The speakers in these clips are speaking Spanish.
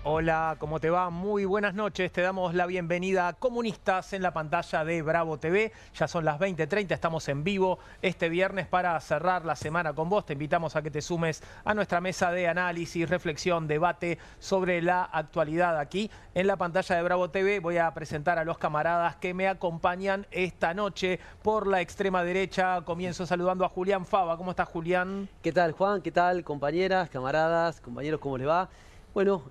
Hola, ¿cómo te va? Muy buenas noches. Te damos la bienvenida a Comunistas en la pantalla de Bravo TV. Ya son las 20:30, estamos en vivo este viernes para cerrar la semana con vos. Te invitamos a que te sumes a nuestra mesa de análisis, reflexión, debate sobre la actualidad aquí en la pantalla de Bravo TV. Voy a presentar a los camaradas que me acompañan esta noche por la extrema derecha. Comienzo saludando a Julián Fava. ¿Cómo estás, Julián? ¿Qué tal, Juan? ¿Qué tal, compañeras, camaradas, compañeros? ¿Cómo les va? Bueno,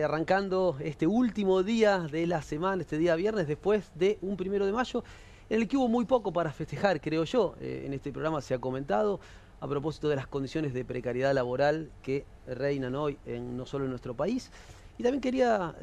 arrancando este último día de la semana, este día viernes, después de un 1 de mayo, en el que hubo muy poco para festejar, creo yo. En este programa se ha comentado a propósito de las condiciones de precariedad laboral que reinan hoy no solo en nuestro país. Y también quería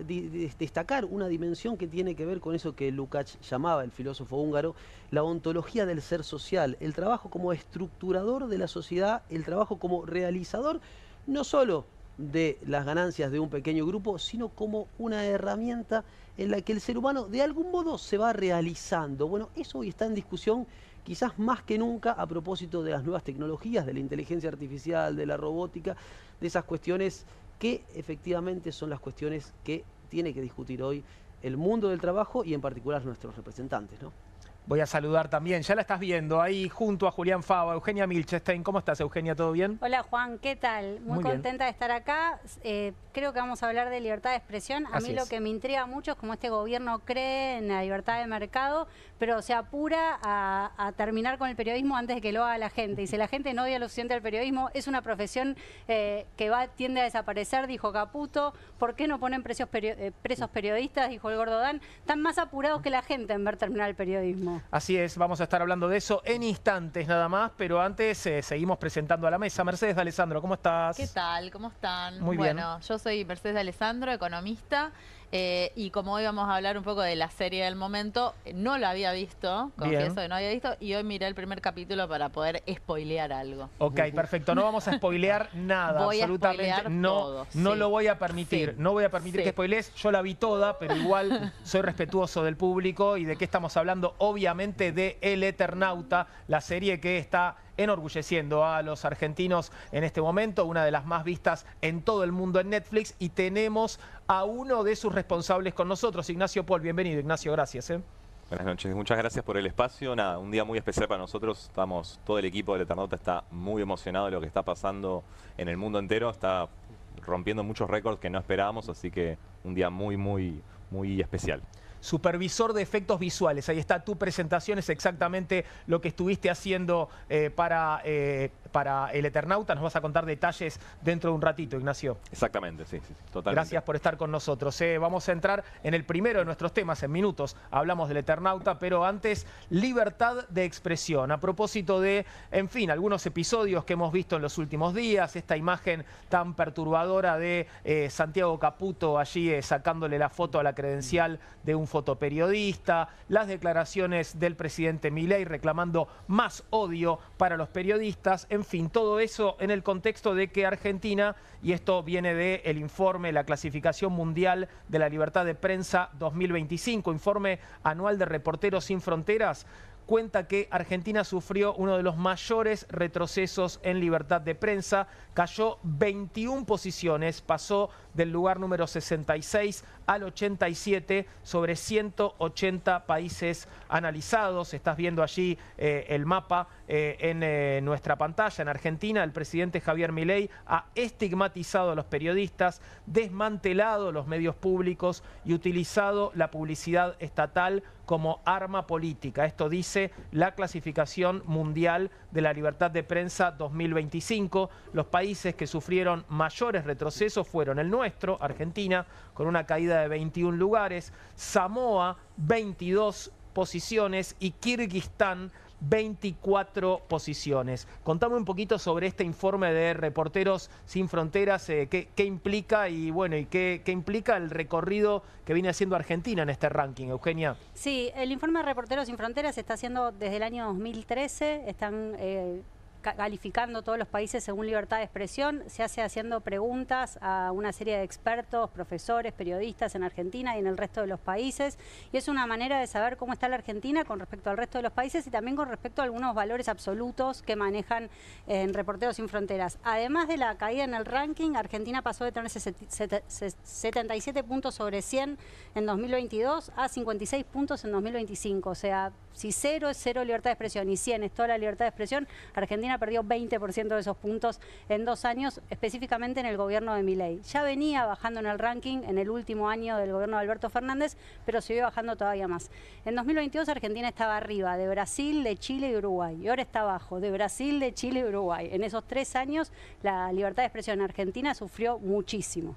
destacar una dimensión que tiene que ver con eso que Lukács llamaba, el filósofo húngaro, la ontología del ser social, el trabajo como estructurador de la sociedad, el trabajo como realizador, no solo de las ganancias de un pequeño grupo, sino como una herramienta en la que el ser humano de algún modo se va realizando. Bueno, eso hoy está en discusión quizás más que nunca a propósito de las nuevas tecnologías, de la inteligencia artificial, de la robótica, de esas cuestiones que efectivamente son las cuestiones que tiene que discutir hoy el mundo del trabajo y en particular nuestros representantes, ¿no? Voy a saludar también, ya la estás viendo, ahí junto a Julián Fava, Eugenia Milchestein. ¿Cómo estás, Eugenia? ¿Todo bien? Hola, Juan, ¿qué tal? Muy contenta de estar acá. Creo que vamos a hablar de libertad de expresión. A mí lo que me intriga mucho es cómo este gobierno cree en la libertad de mercado, pero se apura a terminar con el periodismo antes de que lo haga la gente. Y si la gente no odia lo suficiente al periodismo, es una profesión que tiende a desaparecer, dijo Caputo. ¿Por qué no ponen presos periodistas? Dijo el Gordo Dan. Están más apurados que la gente en ver terminar el periodismo. Así es, vamos a estar hablando de eso en instantes nada más, pero antes seguimos presentando a la mesa. Mercedes de Alessandro, ¿cómo estás? ¿Qué tal? ¿Cómo están? Muy bien. Bueno, yo soy Mercedes de Alessandro, economista, y como hoy vamos a hablar un poco de la serie del momento, no la había visto, confieso que no había visto, y hoy miré el primer capítulo para poder spoilear algo. Ok, perfecto, no vamos a spoilear nada, voy absolutamente a spoilear no, todo, no sí. lo voy a permitir, no voy a permitir que spoilees. Yo la vi toda, pero igual soy respetuoso del público. ¿Y de qué estamos hablando? Obviamente de El Eternauta, la serie que está enorgulleciendo a los argentinos en este momento, una de las más vistas en todo el mundo en Netflix, y tenemos a uno de sus responsables con nosotros, Ignacio Paul. Bienvenido, Ignacio, gracias. Buenas noches, muchas gracias por el espacio. Nada, un día muy especial para nosotros. Todo el equipo del Eternauta está muy emocionado de lo que está pasando en el mundo entero. Está rompiendo muchos récords que no esperábamos, así que un día muy, muy, muy especial. Supervisor de efectos visuales, ahí está tu presentación, es exactamente lo que estuviste haciendo para El Eternauta. Nos vas a contar detalles dentro de un ratito, Ignacio. Exactamente, sí, totalmente. Gracias por estar con nosotros. Vamos a entrar en el primero de nuestros temas, en minutos hablamos del Eternauta, pero antes, libertad de expresión. A propósito de, en fin, algunos episodios que hemos visto en los últimos días, esta imagen tan perturbadora de Santiago Caputo allí sacándole la foto a la credencial de un fotoperiodista, las declaraciones del presidente Milei reclamando más odio para los periodistas, en fin, todo eso en el contexto de que Argentina, y esto viene del informe, la clasificación mundial de la libertad de prensa 2025, informe anual de Reporteros Sin Fronteras, cuenta que Argentina sufrió uno de los mayores retrocesos en libertad de prensa, cayó 21 posiciones, pasó del lugar número 66 al 87 sobre 180 países analizados. Estás viendo allí el mapa en nuestra pantalla. En Argentina, el presidente Javier Milei ha estigmatizado a los periodistas, desmantelado los medios públicos y utilizado la publicidad estatal como arma política. Esto dice la clasificación mundial de la libertad de prensa 2025. Los países que sufrieron mayores retrocesos fueron el nuestro, Argentina, con una caída de 21 lugares, Samoa, 22 posiciones, y Kirguistán, 24 posiciones. Contame un poquito sobre este informe de Reporteros Sin Fronteras, qué implica y bueno, y qué implica el recorrido que viene haciendo Argentina en este ranking, Eugenia. Sí, el informe de Reporteros Sin Fronteras se está haciendo desde el año 2013, están calificando todos los países según libertad de expresión, se hace haciendo preguntas a una serie de expertos, profesores, periodistas en Argentina y en el resto de los países, y es una manera de saber cómo está la Argentina con respecto al resto de los países y también con respecto a algunos valores absolutos que manejan en Reporteros Sin Fronteras. Además de la caída en el ranking, Argentina pasó de tener 77 puntos sobre 100 en 2022 a 56 puntos en 2025, o sea, si 0 es 0 libertad de expresión y 100 es toda la libertad de expresión, Argentina perdió 20% de esos puntos en 2 años, específicamente en el gobierno de Milei. Ya venía bajando en el ranking en el último año del gobierno de Alberto Fernández, pero siguió bajando todavía más. En 2022 Argentina estaba arriba de Brasil, de Chile y Uruguay, y ahora está abajo de Brasil, de Chile y Uruguay. En esos 3 años la libertad de expresión en Argentina sufrió muchísimo.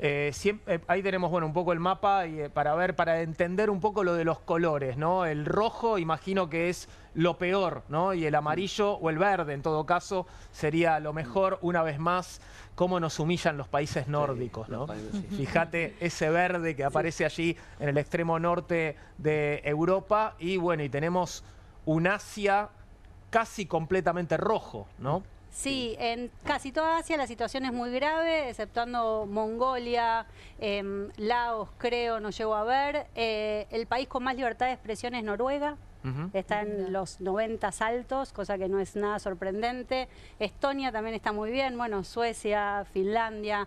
Ahí tenemos un poco el mapa y, para entender un poco lo de los colores, ¿no? El rojo imagino que es lo peor, ¿no? Y el amarillo o el verde en todo caso sería lo mejor. Una vez más, cómo nos humillan los países nórdicos, ¿no? Fíjate ese verde que aparece allí en el extremo norte de Europa y y tenemos un Asia casi completamente rojo, ¿no? Sí, en casi toda Asia la situación es muy grave, exceptuando Mongolia, Laos creo, no llego a ver. El país con más libertad de expresión es Noruega. Está en los 90 altos, cosa que no es nada sorprendente. Estonia también está muy bien, Suecia, Finlandia.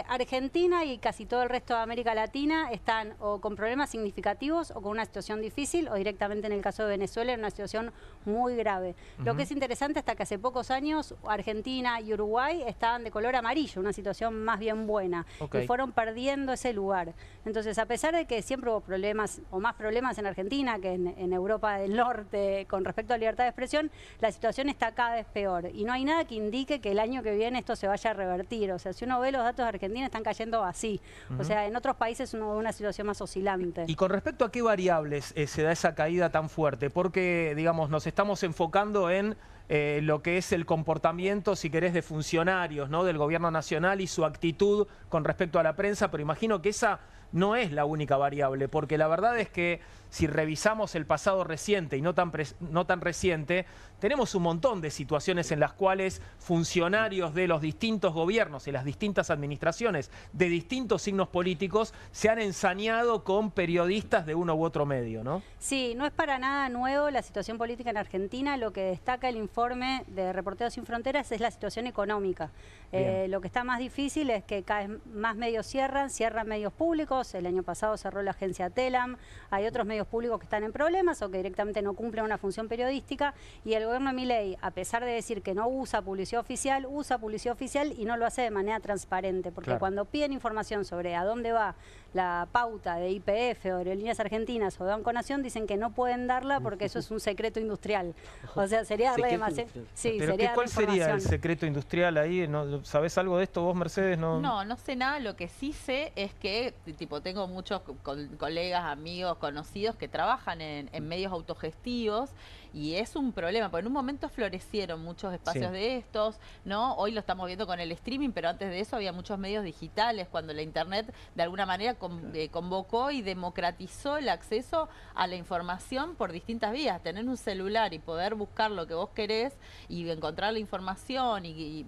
Argentina y casi todo el resto de América Latina están o con problemas significativos o con una situación difícil o directamente en el caso de Venezuela en una situación muy grave. Lo que es interesante hasta que hace pocos años Argentina y Uruguay estaban de color amarillo, una situación más bien buena y fueron perdiendo ese lugar. Entonces, a pesar de que siempre hubo problemas o más problemas en Argentina que en Europa del Norte con respecto a libertad de expresión, la situación está cada vez peor y no hay nada que indique que el año que viene esto se vaya a revertir. O sea, si uno ve los datos de Argentina están cayendo así. O sea, en otros países uno ve una situación más oscilante. ¿Y con respecto a qué variables se da esa caída tan fuerte? Porque, digamos, nos estamos enfocando en lo que es el comportamiento, si querés, de funcionarios, ¿no? Del gobierno nacional y su actitud con respecto a la prensa, pero imagino que esa no es la única variable, porque la verdad es que si revisamos el pasado reciente y no tan reciente, tenemos un montón de situaciones en las cuales funcionarios de los distintos gobiernos y las distintas administraciones de distintos signos políticos se han ensañado con periodistas de uno u otro medio, ¿no? Sí, no es para nada nuevo la situación política en Argentina. Lo que destaca el informe de Reporteros Sin Fronteras es la situación económica. Lo que está más difícil es que cada vez más medios cierran medios públicos. El año pasado cerró la agencia Telam. Hay otros medios públicos que están en problemas o que directamente no cumplen una función periodística, y el gobierno de Milei, a pesar de decir que no usa publicidad oficial y no lo hace de manera transparente, porque cuando piden información sobre a dónde va la pauta de YPF o de Aerolíneas Argentinas o de Banco Nación, dicen que no pueden darla porque eso es un secreto industrial. O sea, sería darle demasiado... Sí, pero sería ¿cuál sería el secreto industrial ahí? ¿Sabés algo de esto vos, Mercedes? No sé nada. Lo que sí sé es que tengo muchos colegas, amigos, conocidos que trabajan en medios autogestivos y es un problema, porque en un momento florecieron muchos espacios de estos, ¿no? Hoy lo estamos viendo con el streaming, pero antes de eso había muchos medios digitales, cuando la internet de alguna manera convocó y democratizó el acceso a la información por distintas vías. Tener un celular y poder buscar lo que vos querés y encontrar la información y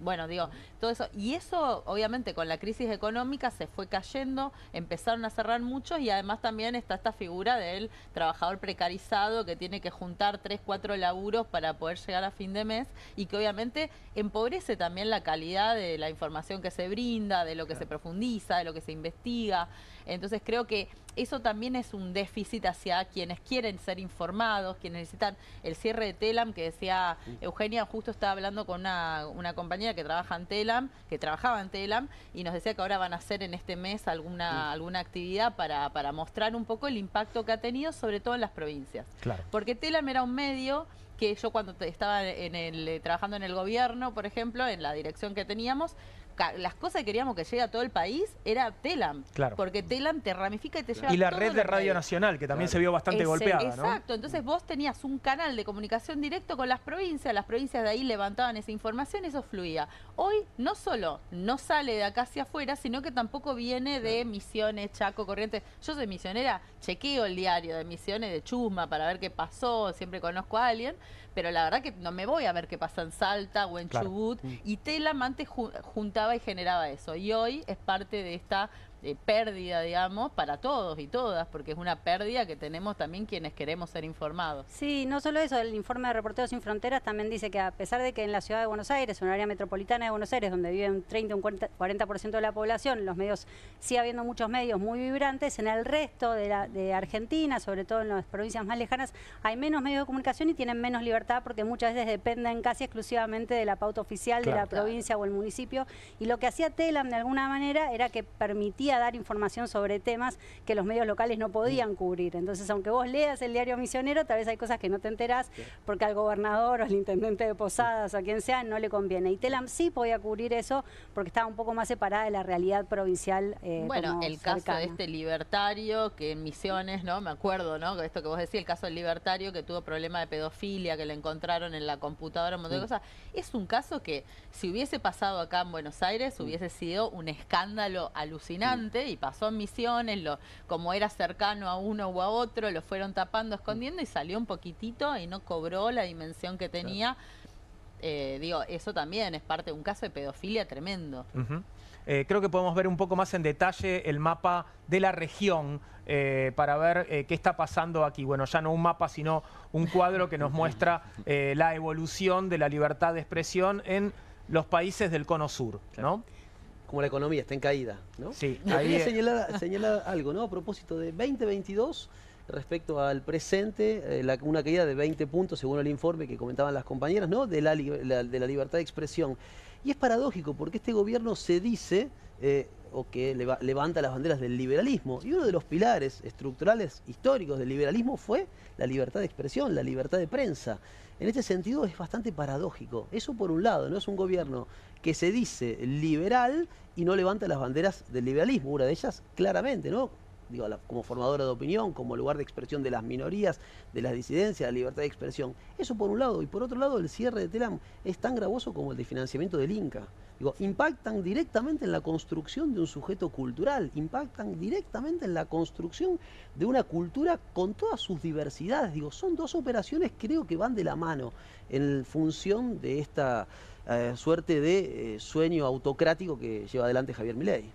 todo eso. Y eso, obviamente, con la crisis económica se fue cayendo, empezaron a cerrar muchos y además también está esta figura del trabajador precarizado que tiene que juntar 3, 4 laburos para poder llegar a fin de mes y que obviamente empobrece también la calidad de la información que se brinda, de lo que se profundiza, de lo que se investiga. Entonces creo que eso también es un déficit hacia quienes quieren ser informados, quienes necesitan el cierre de Telam, que decía Eugenia, justo estaba hablando con una compañera que trabajaba en Telam, y nos decía que ahora van a hacer en este mes alguna actividad para mostrar un poco el impacto que ha tenido, sobre todo en las provincias. Claro. Porque Telam era un medio que yo cuando estaba trabajando en el gobierno, por ejemplo, en la dirección que teníamos, las cosas que queríamos que llegue a todo el país era Telam. Claro. Porque Telam te ramifica y te lleva Y la todos red de los Radio medios. Nacional, que también se vio bastante golpeada, ¿no? Exacto, entonces vos tenías un canal de comunicación directo con las provincias de ahí levantaban esa información y eso fluía. Hoy no solo no sale de acá hacia afuera, sino que tampoco viene de Misiones, Chaco, Corrientes. Yo soy misionera, chequeo el diario de Misiones de Chusma para ver qué pasó, siempre conozco a alguien, pero la verdad que no me voy a ver qué pasa en Salta o en Chubut, y Telam antes juntaba y generaba eso, y hoy es parte de esta pérdida, digamos, para todos y todas, porque es una pérdida que tenemos también quienes queremos ser informados. Sí, no solo eso, el informe de Reporteros Sin Fronteras también dice que a pesar de que en la ciudad de Buenos Aires, un área metropolitana de Buenos Aires, donde vive un 30 o un 40% de la población, los medios, sigue habiendo muchos medios muy vibrantes, en el resto de Argentina, sobre todo en las provincias más lejanas, hay menos medios de comunicación y tienen menos libertad porque muchas veces dependen casi exclusivamente de la pauta oficial de la provincia o el municipio, y lo que hacía Telam de alguna manera era que permitía dar información sobre temas que los medios locales no podían cubrir. Entonces, aunque vos leas el diario Misionero, tal vez hay cosas que no te enterás porque al gobernador o al intendente de Posadas o a quien sea no le conviene. Y Telam sí podía cubrir eso porque estaba un poco más separada de la realidad provincial. Bueno, el caso cercana. de este libertario que en Misiones, ¿no? Me acuerdo, ¿no? Esto que vos decís, el caso del libertario que tuvo problema de pedofilia, que le encontraron en la computadora, un montón de cosas. Es un caso que si hubiese pasado acá en Buenos Aires hubiese sido un escándalo alucinante y pasó en Misiones, como era cercano a uno u a otro, lo fueron tapando, escondiendo y salió un poquitito y no cobró la dimensión que tenía. Digo, eso también es parte de un caso de pedofilia tremendo. Creo que podemos ver un poco más en detalle el mapa de la región para ver qué está pasando aquí. Bueno, ya no un mapa, sino un cuadro que nos muestra la evolución de la libertad de expresión en los países del Cono Sur, ¿no? Como la economía está en caída, ¿no? Sí. Quería señalar algo, ¿no? A propósito de 2022, respecto al presente, una caída de 20 puntos, según el informe que comentaban las compañeras, ¿no? De la libertad de expresión. Y es paradójico, porque este gobierno se dice, o que levanta las banderas del liberalismo, y uno de los pilares estructurales históricos del liberalismo fue la libertad de expresión, la libertad de prensa. En este sentido es bastante paradójico. Eso por un lado, ¿no? Es un gobierno que se dice liberal y no levanta las banderas del liberalismo, una de ellas claramente, ¿no? Digo, como formadora de opinión, como lugar de expresión de las minorías, de las disidencias, la libertad de expresión. Eso por un lado. Y por otro lado, el cierre de Telam es tan gravoso como el de financiamiento del Inca. Digo, impactan directamente en la construcción de un sujeto cultural, impactan directamente en la construcción de una cultura con todas sus diversidades. Digo, son dos operaciones que creo que van de la mano en función de esta suerte de sueño autocrático que lleva adelante Javier Milei.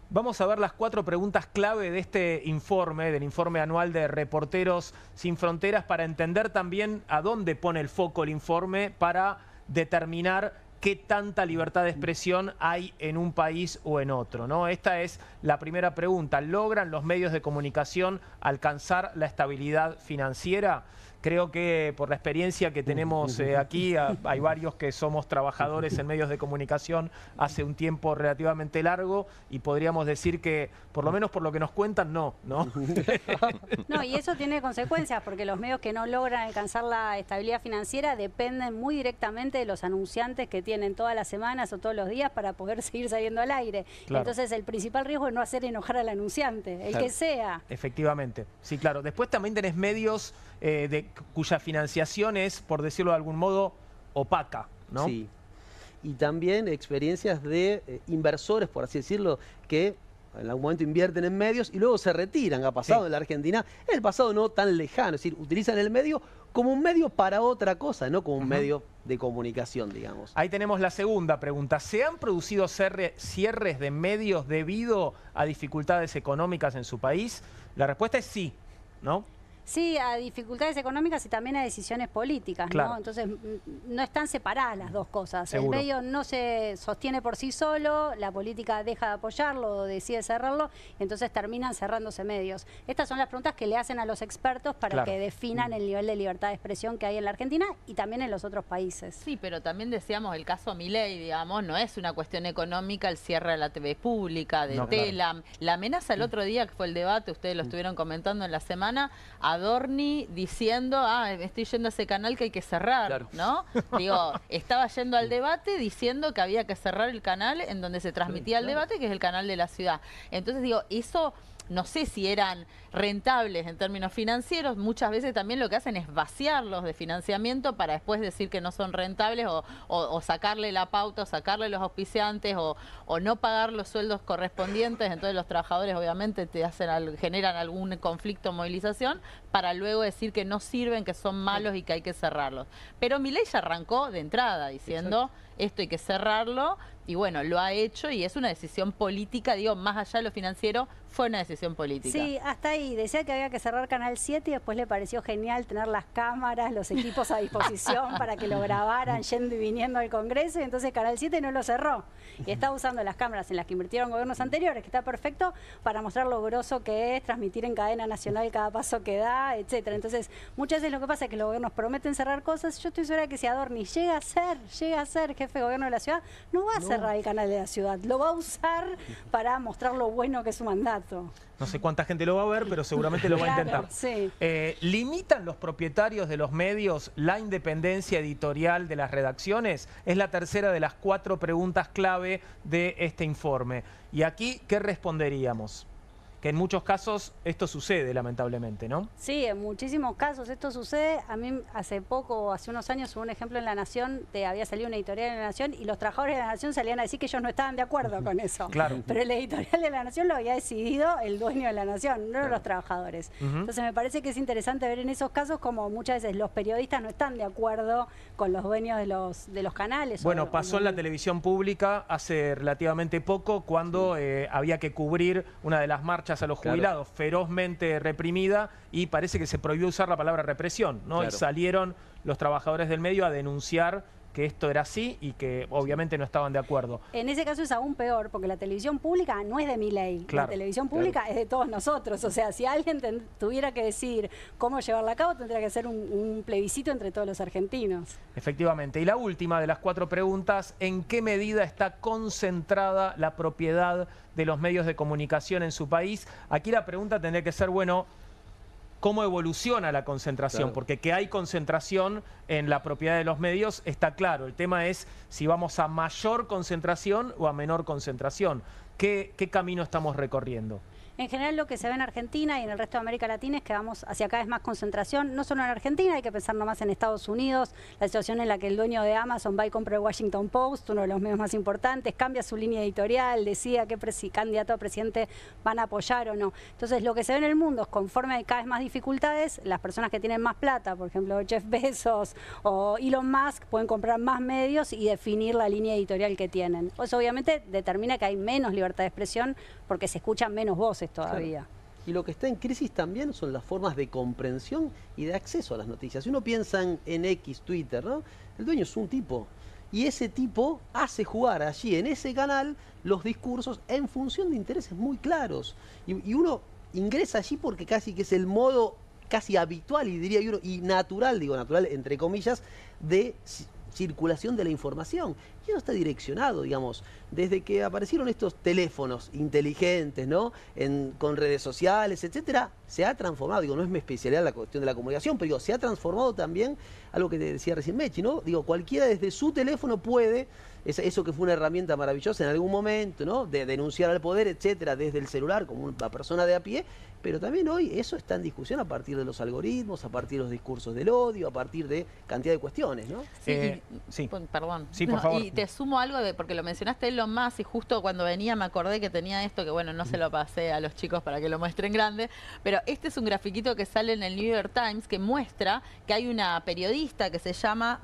Vamos a ver las 4 preguntas clave de este informe, del informe anual de Reporteros Sin Fronteras, para entender también a dónde pone el foco el informe para determinar qué tanta libertad de expresión hay en un país o en otro, ¿no? Esta es la primera pregunta. ¿Logran los medios de comunicación alcanzar la estabilidad financiera? Creo que por la experiencia que tenemos aquí, hay varios que somos trabajadores en medios de comunicación hace un tiempo relativamente largo y podríamos decir que, por lo menos por lo que nos cuentan, no. No, y eso tiene consecuencias porque los medios que no logran alcanzar la estabilidad financiera dependen muy directamente de los anunciantes que tienen todas las semanas o todos los días para poder seguir saliendo al aire. Claro. Entonces el principal riesgo es no hacer enojar al anunciante, el que sea. Efectivamente, sí, claro. Después también tenés medios cuya financiación es, por decirlo de algún modo, opaca, ¿no? Sí. Y también experiencias de inversores, por así decirlo, que en algún momento invierten en medios y luego se retiran. Ha pasado en la Argentina, en el pasado no tan lejano, es decir, utilizan el medio como un medio para otra cosa, no como un medio de comunicación, digamos. Ahí tenemos la segunda pregunta. ¿Se han producido cierres de medios debido a dificultades económicas en su país? La respuesta es sí, ¿no? Sí, a dificultades económicas y también a decisiones políticas, claro, ¿no? Entonces no están separadas las dos cosas. Seguro. El medio no se sostiene por sí solo, la política deja de apoyarlo o decide cerrarlo, y entonces terminan cerrándose medios. Estas son las preguntas que le hacen a los expertos para que definan el nivel de libertad de expresión que hay en la Argentina y también en los otros países. Sí, pero también decíamos el caso Milei, digamos, no es una cuestión económica el cierre de la TV pública, de Telam. Claro. La amenaza el otro día, que fue el debate, ustedes lo estuvieron comentando en la semana, Adorni diciendo, me estoy yendo a ese canal que hay que cerrar, claro, ¿no? Digo, estaba yendo al debate diciendo que había que cerrar el canal en donde se transmitía el debate, que es el canal de la ciudad. Entonces digo, eso no sé si eran rentables en términos financieros, muchas veces también lo que hacen es vaciarlos de financiamiento para después decir que no son rentables o sacarle la pauta, o sacarle los auspiciantes o no pagar los sueldos correspondientes. Entonces los trabajadores obviamente generan algún conflicto o movilización para luego decir que no sirven, que son malos y que hay que cerrarlos. Pero Milei ya arrancó de entrada diciendo esto hay que cerrarlo y bueno, lo ha hecho y es una decisión política, digo, más allá de lo financiero, fue una decisión política. Sí, hasta ahí. Decía que había que cerrar Canal 7 y después le pareció genial tener las cámaras, los equipos a disposición para que lo grabaran yendo y viniendo al Congreso, y entonces Canal 7 no lo cerró. Y está usando las cámaras en las que invirtieron gobiernos anteriores, que está perfecto, para mostrar lo grosso que es transmitir en cadena nacional cada paso que da, etcétera. Entonces, muchas veces lo que pasa es que los gobiernos prometen cerrar cosas. Yo estoy segura que si Adorni llega a ser jefe de gobierno de la ciudad, no va a cerrar el canal de la ciudad, lo va a usar para mostrar lo bueno que es su mandato. No sé cuánta gente lo va a ver, pero seguramente lo va a intentar. Sí. ¿Limitan los propietarios de los medios la independencia editorial de las redacciones? Es la tercera de las 4 preguntas clave de este informe. Y aquí, ¿qué responderíamos? Que en muchos casos esto sucede, lamentablemente, ¿no? Sí, en muchísimos casos esto sucede. A mí hace unos años, hubo un ejemplo en La Nación, había salido una editorial en La Nación y los trabajadores de La Nación salían a decir que ellos no estaban de acuerdo con eso. Claro. Pero el editorial de La Nación lo había decidido el dueño de La Nación, no los trabajadores. Entonces me parece que es interesante ver en esos casos como muchas veces los periodistas no están de acuerdo con los dueños de los canales. Bueno, pasó en la televisión pública hace relativamente poco cuando había que cubrir una de las marchas a los jubilados, ferozmente reprimida, y parece que se prohibió usar la palabra represión, ¿no? Y salieron los trabajadores del medio a denunciar que esto era así y que obviamente no estaban de acuerdo. En ese caso es aún peor, porque la televisión pública no es de Milei, la televisión pública es de todos nosotros. O sea, si alguien tuviera que decidir cómo llevarla a cabo, tendría que ser un plebiscito entre todos los argentinos. Efectivamente. Y la última de las 4 preguntas, ¿en qué medida está concentrada la propiedad de los medios de comunicación en su país? Aquí la pregunta tendría que ser, bueno, ¿cómo evoluciona la concentración? Porque que hay concentración en la propiedad de los medios está claro. El tema es si vamos a mayor concentración o a menor concentración. ¿Qué camino estamos recorriendo? En general lo que se ve en Argentina y en el resto de América Latina es que vamos hacia cada vez más concentración, no solo en Argentina, hay que pensar nomás en Estados Unidos, la situación en la que el dueño de Amazon va y compra el Washington Post, uno de los medios más importantes, cambia su línea editorial, decida qué candidato a presidente van a apoyar o no. Entonces lo que se ve en el mundo es conforme hay cada vez más dificultades, las personas que tienen más plata, por ejemplo Jeff Bezos o Elon Musk, pueden comprar más medios y definir la línea editorial que tienen. Eso obviamente determina que hay menos libertad de expresión porque se escuchan menos voces todavía. Claro. Y lo que está en crisis también son las formas de comprensión y de acceso a las noticias. Si uno piensa en X, Twitter, ¿no? El dueño es un tipo. Y ese tipo hace jugar allí, en ese canal, los discursos en función de intereses muy claros. Y uno ingresa allí porque casi que es el modo casi habitual, y diría yo, y natural, digo natural entre comillas, de circulación de la información. Y eso está direccionado, digamos, desde que aparecieron estos teléfonos inteligentes, ¿no? Con redes sociales, etcétera, se ha transformado, digo, no es mi especialidad la cuestión de la comunicación, pero digo, se ha transformado también algo que te decía recién Mechi, ¿no? Digo, cualquiera desde su teléfono puede, eso que fue una herramienta maravillosa en algún momento, ¿no? De denunciar al poder, etcétera, desde el celular, como una persona de a pie, pero también hoy eso está en discusión a partir de los algoritmos, a partir de los discursos del odio, a partir de cantidad de cuestiones, ¿no? Sí, perdón. Sí, por favor. Y te sumo algo, porque lo mencionaste Elon Musk, y justo cuando venía me acordé que tenía esto, que bueno, no se lo pasé a los chicos para que lo muestren grande, pero este es un grafiquito que sale en el New York Times que muestra que hay una periodista que se llama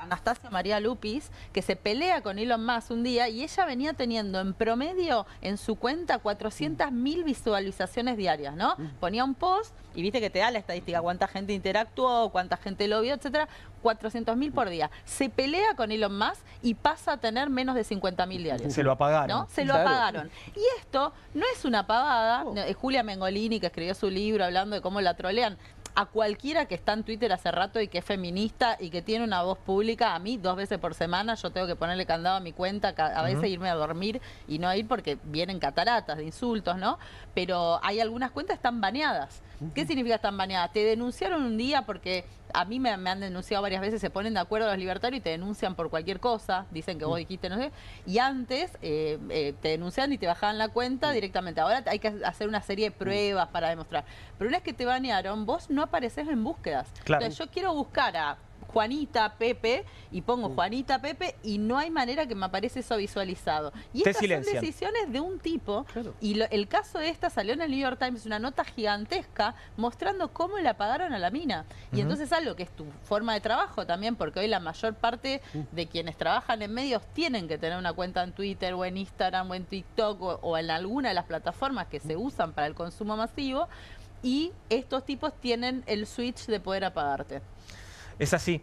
Anastasia María Lupis, que se pelea con Elon Musk un día, y ella venía teniendo en promedio en su cuenta 400.000 visualizaciones diarias, ¿no? Ponía un post y viste que te da la estadística, cuánta gente interactuó, cuánta gente lo vio, etcétera, 400.000 por día. Se pelea con Elon Musk y pasa a tener menos de 50.000 diarios. Se lo apagaron. ¿No? Se lo apagaron. Y esto no es una pavada. Julia Mengolini, que escribió su libro hablando de cómo la trolean, a cualquiera que está en Twitter hace rato y que es feminista y que tiene una voz pública, a mí 2 veces por semana yo tengo que ponerle candado a mi cuenta, a veces irme a dormir y no ir porque vienen cataratas de insultos, ¿no? Pero hay algunas cuentas que están baneadas. ¿Qué significa están baneadas? Te denunciaron un día porque a mí me han denunciado varias veces, se ponen de acuerdo los libertarios y te denuncian por cualquier cosa, dicen que vos dijiste no sé, y antes te denunciaban y te bajaban la cuenta directamente. Ahora hay que hacer una serie de pruebas para demostrar. Pero una vez que te banearon, vos no apareces en búsquedas. Claro. Entonces yo quiero buscar a Juanita, Pepe, y pongo Juanita, Pepe, y no hay manera que me aparece eso visualizado. Y estas son decisiones de un tipo, y el caso de esta salió en el New York Times, una nota gigantesca, mostrando cómo le apagaron a la mina. Y entonces algo que es tu forma de trabajo también, porque hoy la mayor parte de quienes trabajan en medios tienen que tener una cuenta en Twitter, o en Instagram, o en TikTok, o en alguna de las plataformas que se usan para el consumo masivo, y estos tipos tienen el switch de poder apagarte. Es así.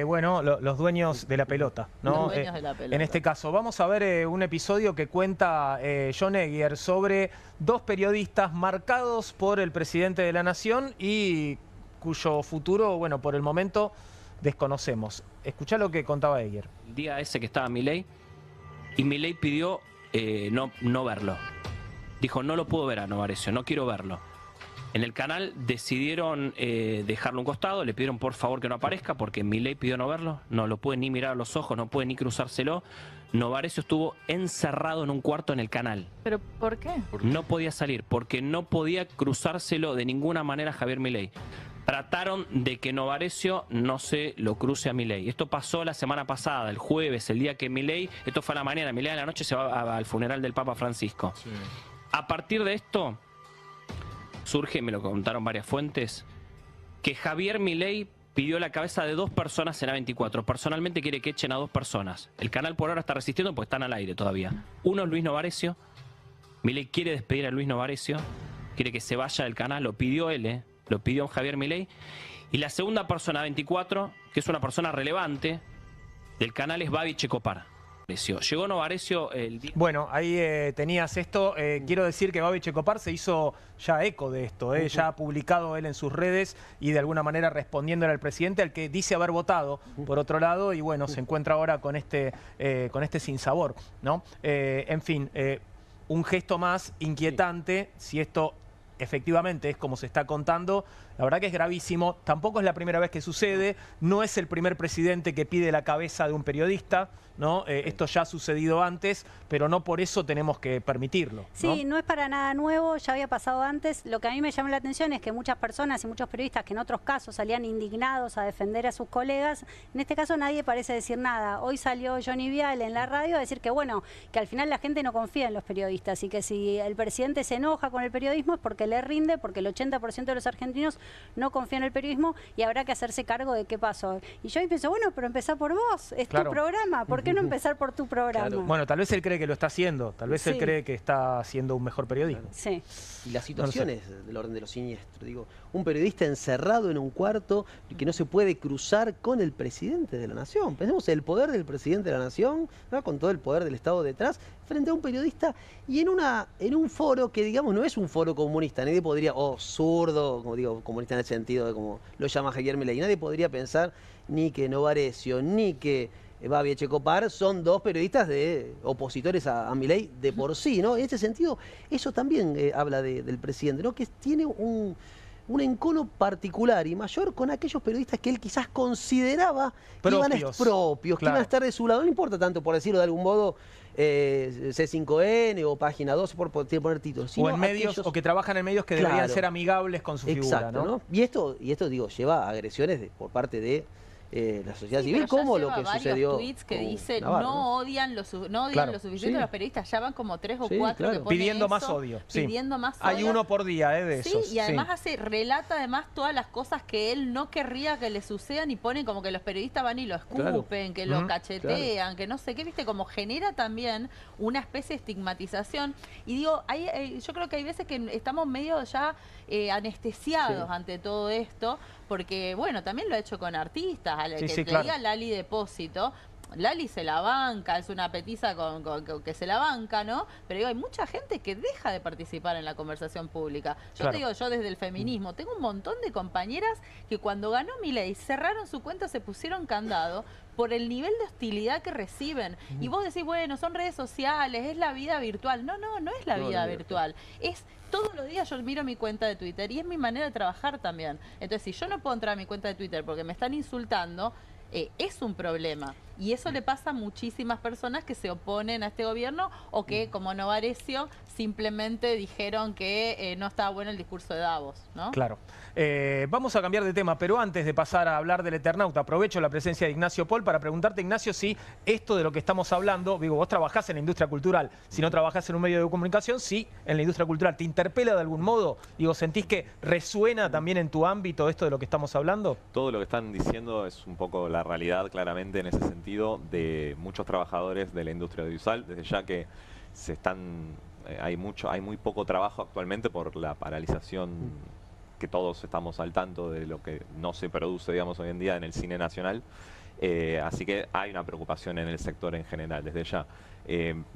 Bueno, los dueños de la pelota, ¿no? Los dueños de la pelota. En este caso, vamos a ver un episodio que cuenta John Eguier sobre 2 periodistas marcados por el presidente de la Nación y cuyo futuro, bueno, por el momento desconocemos. Escuchá lo que contaba Eguier. El día ese que estaba Milei, y Milei pidió no verlo. Dijo, no lo puedo ver a Novarecio, no quiero verlo. En el canal decidieron dejarlo a un costado, le pidieron por favor que no aparezca porque Milei pidió no verlo, no lo puede ni mirar a los ojos, no puede ni cruzárselo. Novarecio estuvo encerrado en un cuarto en el canal. ¿Pero por qué? No podía salir porque no podía cruzárselo de ninguna manera a Javier Milei. Trataron de que Novarecio no se lo cruce a Milei. Esto pasó la semana pasada, el jueves, el día que Milei, esto fue a la mañana, Milei a la noche se va al funeral del Papa Francisco. Sí. A partir de esto surge, me lo contaron varias fuentes, que Javier Milei pidió la cabeza de 2 personas en A24. Personalmente quiere que echen a 2 personas. El canal por ahora está resistiendo porque están al aire todavía. Uno es Luis Novarecio. Milei quiere despedir a Luis Novarecio. Quiere que se vaya del canal. Lo pidió él, lo pidió Javier Milei. Y la segunda persona, A24, que es una persona relevante del canal, es Babi Checopar. Llegó Novarecio el día... Bueno, ahí tenías esto. Quiero decir que Babi Checopar se hizo ya eco de esto. Ya ha publicado él en sus redes y de alguna manera respondiéndole al presidente, al que dice haber votado, por otro lado, y bueno, se encuentra ahora con este sinsabor, ¿no? En fin, un gesto más inquietante, si esto efectivamente es como se está contando. La verdad que es gravísimo. Tampoco es la primera vez que sucede. No es el primer presidente que pide la cabeza de un periodista, ¿no? Esto ya ha sucedido antes, pero no por eso tenemos que permitirlo, ¿no? Sí, no es para nada nuevo, ya había pasado antes. Lo que a mí me llama la atención es que muchas personas y muchos periodistas que en otros casos salían indignados a defender a sus colegas, en este caso nadie parece decir nada. Hoy salió Johnny Viale en la radio a decir que bueno, que al final la gente no confía en los periodistas y que si el presidente se enoja con el periodismo es porque le rinde, porque el 80% de los argentinos no confía en el periodismo y habrá que hacerse cargo de qué pasó. Y yo pienso, bueno, pero empezá por vos, es tu programa, ¿por qué no empezar por tu programa? Claro. Bueno, tal vez él cree que lo está haciendo, tal vez él cree que está haciendo un mejor periodismo. Sí. Y las situaciones del orden de lo siniestro, digo, un periodista encerrado en un cuarto que no se puede cruzar con el presidente de la nación. Pensemos en el poder del presidente de la nación, ¿no? Con todo el poder del Estado detrás, frente a un periodista y en un foro que, digamos, no es un foro comunista. Nadie podría, zurdo, como digo, comunista en el sentido de como lo llama Javier Milei, nadie podría pensar ni que Novarecio, ni que Babi Checopar son 2 periodistas opositores a Milei de por sí, ¿no? En este sentido, eso también habla del presidente, ¿no? Que tiene un encono particular y mayor con aquellos periodistas que él quizás consideraba que iban a estar de su lado. No importa tanto, por decirlo de algún modo, C5N o Página 12, por poner títulos. O en medios, o que trabajan en medios que deberían ser amigables con su figura, ¿no? Y esto digo, lleva a agresiones por parte de la sociedad civil, como lo que sucedió. Tweets que dicen no odian lo suficiente a los periodistas, ya van como 3 o 4 que ponen pidiendo eso, más odio. Pidiendo más odio. Hay uno por día de esos. Sí, y además relata además todas las cosas que él no querría que le sucedan y pone como que los periodistas van y lo escupen, que lo cachetean, que no sé qué, viste, como genera también una especie de estigmatización. Y digo, yo creo que hay veces que estamos medio ya anestesiados ante todo esto, porque bueno, también lo he hecho con artistas, que te diga Lali Depósito, Lali se la banca, es una petiza que se la banca, ¿no? Pero digo, hay mucha gente que deja de participar en la conversación pública. Yo te digo, yo desde el feminismo, tengo un montón de compañeras que cuando ganó Milei cerraron su cuenta, se pusieron candado por el nivel de hostilidad que reciben. Y vos decís, bueno, son redes sociales, es la vida virtual. No, no, no es la vida virtual. Es todos los días yo miro mi cuenta de Twitter y es mi manera de trabajar también. Entonces, si yo no puedo entrar a mi cuenta de Twitter porque me están insultando, es un problema. Y eso le pasa a muchísimas personas que se oponen a este gobierno o que, como Novarecio, simplemente dijeron que no estaba bueno el discurso de Davos, ¿no? Claro. Vamos a cambiar de tema, pero antes de pasar a hablar del Eternauta, aprovecho la presencia de Ignacio Paul para preguntarte, Ignacio, si esto de lo que estamos hablando, digo, vos trabajás en la industria cultural, si no trabajás en un medio de comunicación, sí, en la industria cultural, ¿te interpela de algún modo? Digo, ¿sentís que resuena también en tu ámbito esto de lo que estamos hablando? Todo lo que están diciendo es un poco la realidad, claramente, en ese sentido, de muchos trabajadores de la industria audiovisual, desde ya que hay muy poco trabajo actualmente por la paralización que todos estamos al tanto de lo que no se produce, digamos, hoy en día en el cine nacional. Así que hay una preocupación en el sector en general, desde ya.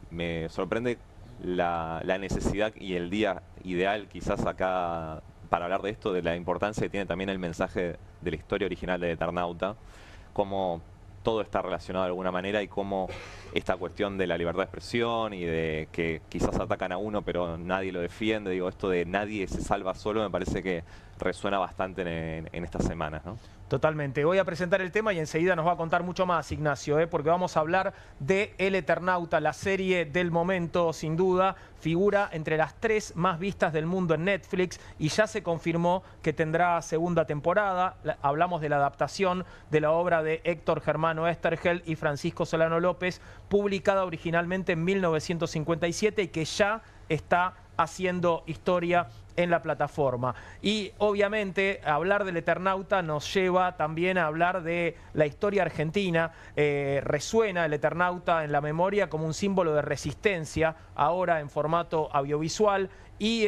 Me sorprende la necesidad y el día ideal quizás acá para hablar de esto, de la importancia que tiene también el mensaje de la historia original de Eternauta, cómo todo está relacionado de alguna manera y cómo esta cuestión de la libertad de expresión y de que quizás atacan a uno pero nadie lo defiende, digo, esto de nadie se salva solo, me parece que resuena bastante en estas semanas, ¿no? Totalmente. Voy a presentar el tema y enseguida nos va a contar mucho más, Ignacio, porque vamos a hablar de El Eternauta, la serie del momento, sin duda. Figura entre las 3 más vistas del mundo en Netflix y ya se confirmó que tendrá segunda temporada. Hablamos de la adaptación de la obra de Héctor Germán Oesterheld y Francisco Solano López, publicada originalmente en 1957 y que ya está haciendo historia en la plataforma. Y obviamente hablar del Eternauta nos lleva también a hablar de la historia argentina. Resuena el Eternauta en la memoria como un símbolo de resistencia, ahora en formato audiovisual. Y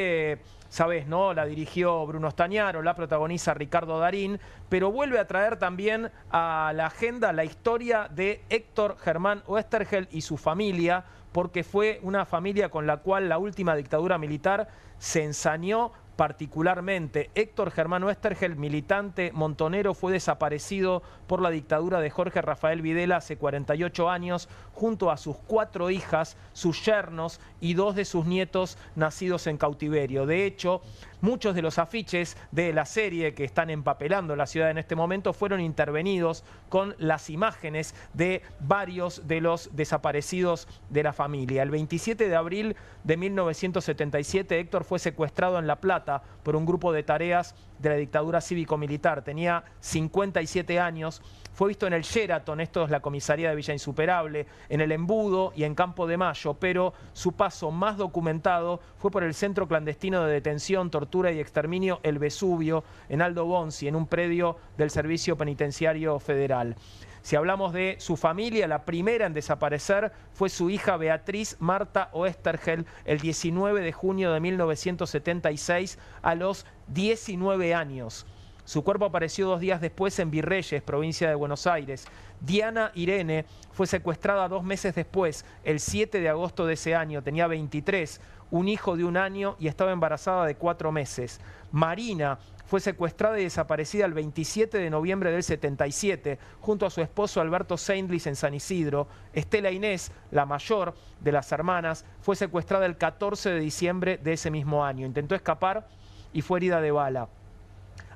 sabés, ¿no? La dirigió Bruno Stagnaro, la protagoniza Ricardo Darín, pero vuelve a traer también a la agenda la historia de Héctor Germán Oesterheld y su familia, porque fue una familia con la cual la última dictadura militar se ensañó particularmente. Héctor Germán Oesterheld, militante montonero, fue desaparecido por la dictadura de Jorge Rafael Videla hace 48 años, junto a sus 4 hijas, sus yernos y 2 de sus nietos nacidos en cautiverio. De hecho, muchos de los afiches de la serie que están empapelando la ciudad en este momento fueron intervenidos con las imágenes de varios de los desaparecidos de la familia. El 27 de abril de 1977, Héctor fue secuestrado en La Plata por un grupo de tareas de la dictadura cívico-militar. Tenía 57 años. Fue visto en el Sheraton, esto es la comisaría de Villa Insuperable, en el Embudo y en Campo de Mayo, pero su paso más documentado fue por el centro clandestino de detención, tortura y exterminio El Vesubio, en Aldo Bonzi, en un predio del Servicio Penitenciario Federal. Si hablamos de su familia, la primera en desaparecer fue su hija Beatriz Marta Oesterheld el 19 de junio de 1976 a los 19 años. Su cuerpo apareció 2 días después en Virreyes, provincia de Buenos Aires. Diana Irene fue secuestrada 2 meses después, el 7 de agosto de ese año. Tenía 23, un hijo de 1 año y estaba embarazada de 4 meses. Marina fue secuestrada y desaparecida el 27 de noviembre del 77, junto a su esposo Alberto Seindlis en San Isidro. Estela Inés, la mayor de las hermanas, fue secuestrada el 14 de diciembre de ese mismo año. Intentó escapar y fue herida de bala.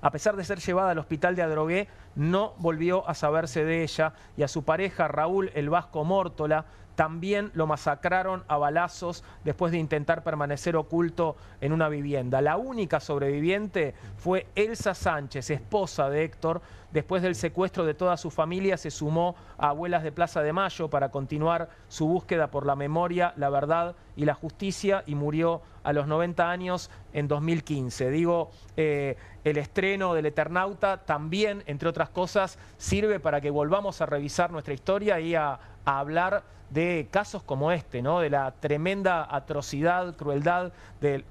A pesar de ser llevada al hospital de Adrogué, no volvió a saberse de ella, y a su pareja Raúl El Vasco Mórtola también lo masacraron a balazos después de intentar permanecer oculto en una vivienda. La única sobreviviente fue Elsa Sánchez, esposa de Héctor. Después del secuestro de toda su familia, se sumó a Abuelas de Plaza de Mayo para continuar su búsqueda por la memoria, la verdad y la justicia, y murió a los 90 años en 2015. Digo, el estreno del Eternauta también, entre otras cosas, sirve para que volvamos a revisar nuestra historia y a hablar de casos como este, ¿no? De la tremenda atrocidad, crueldad, del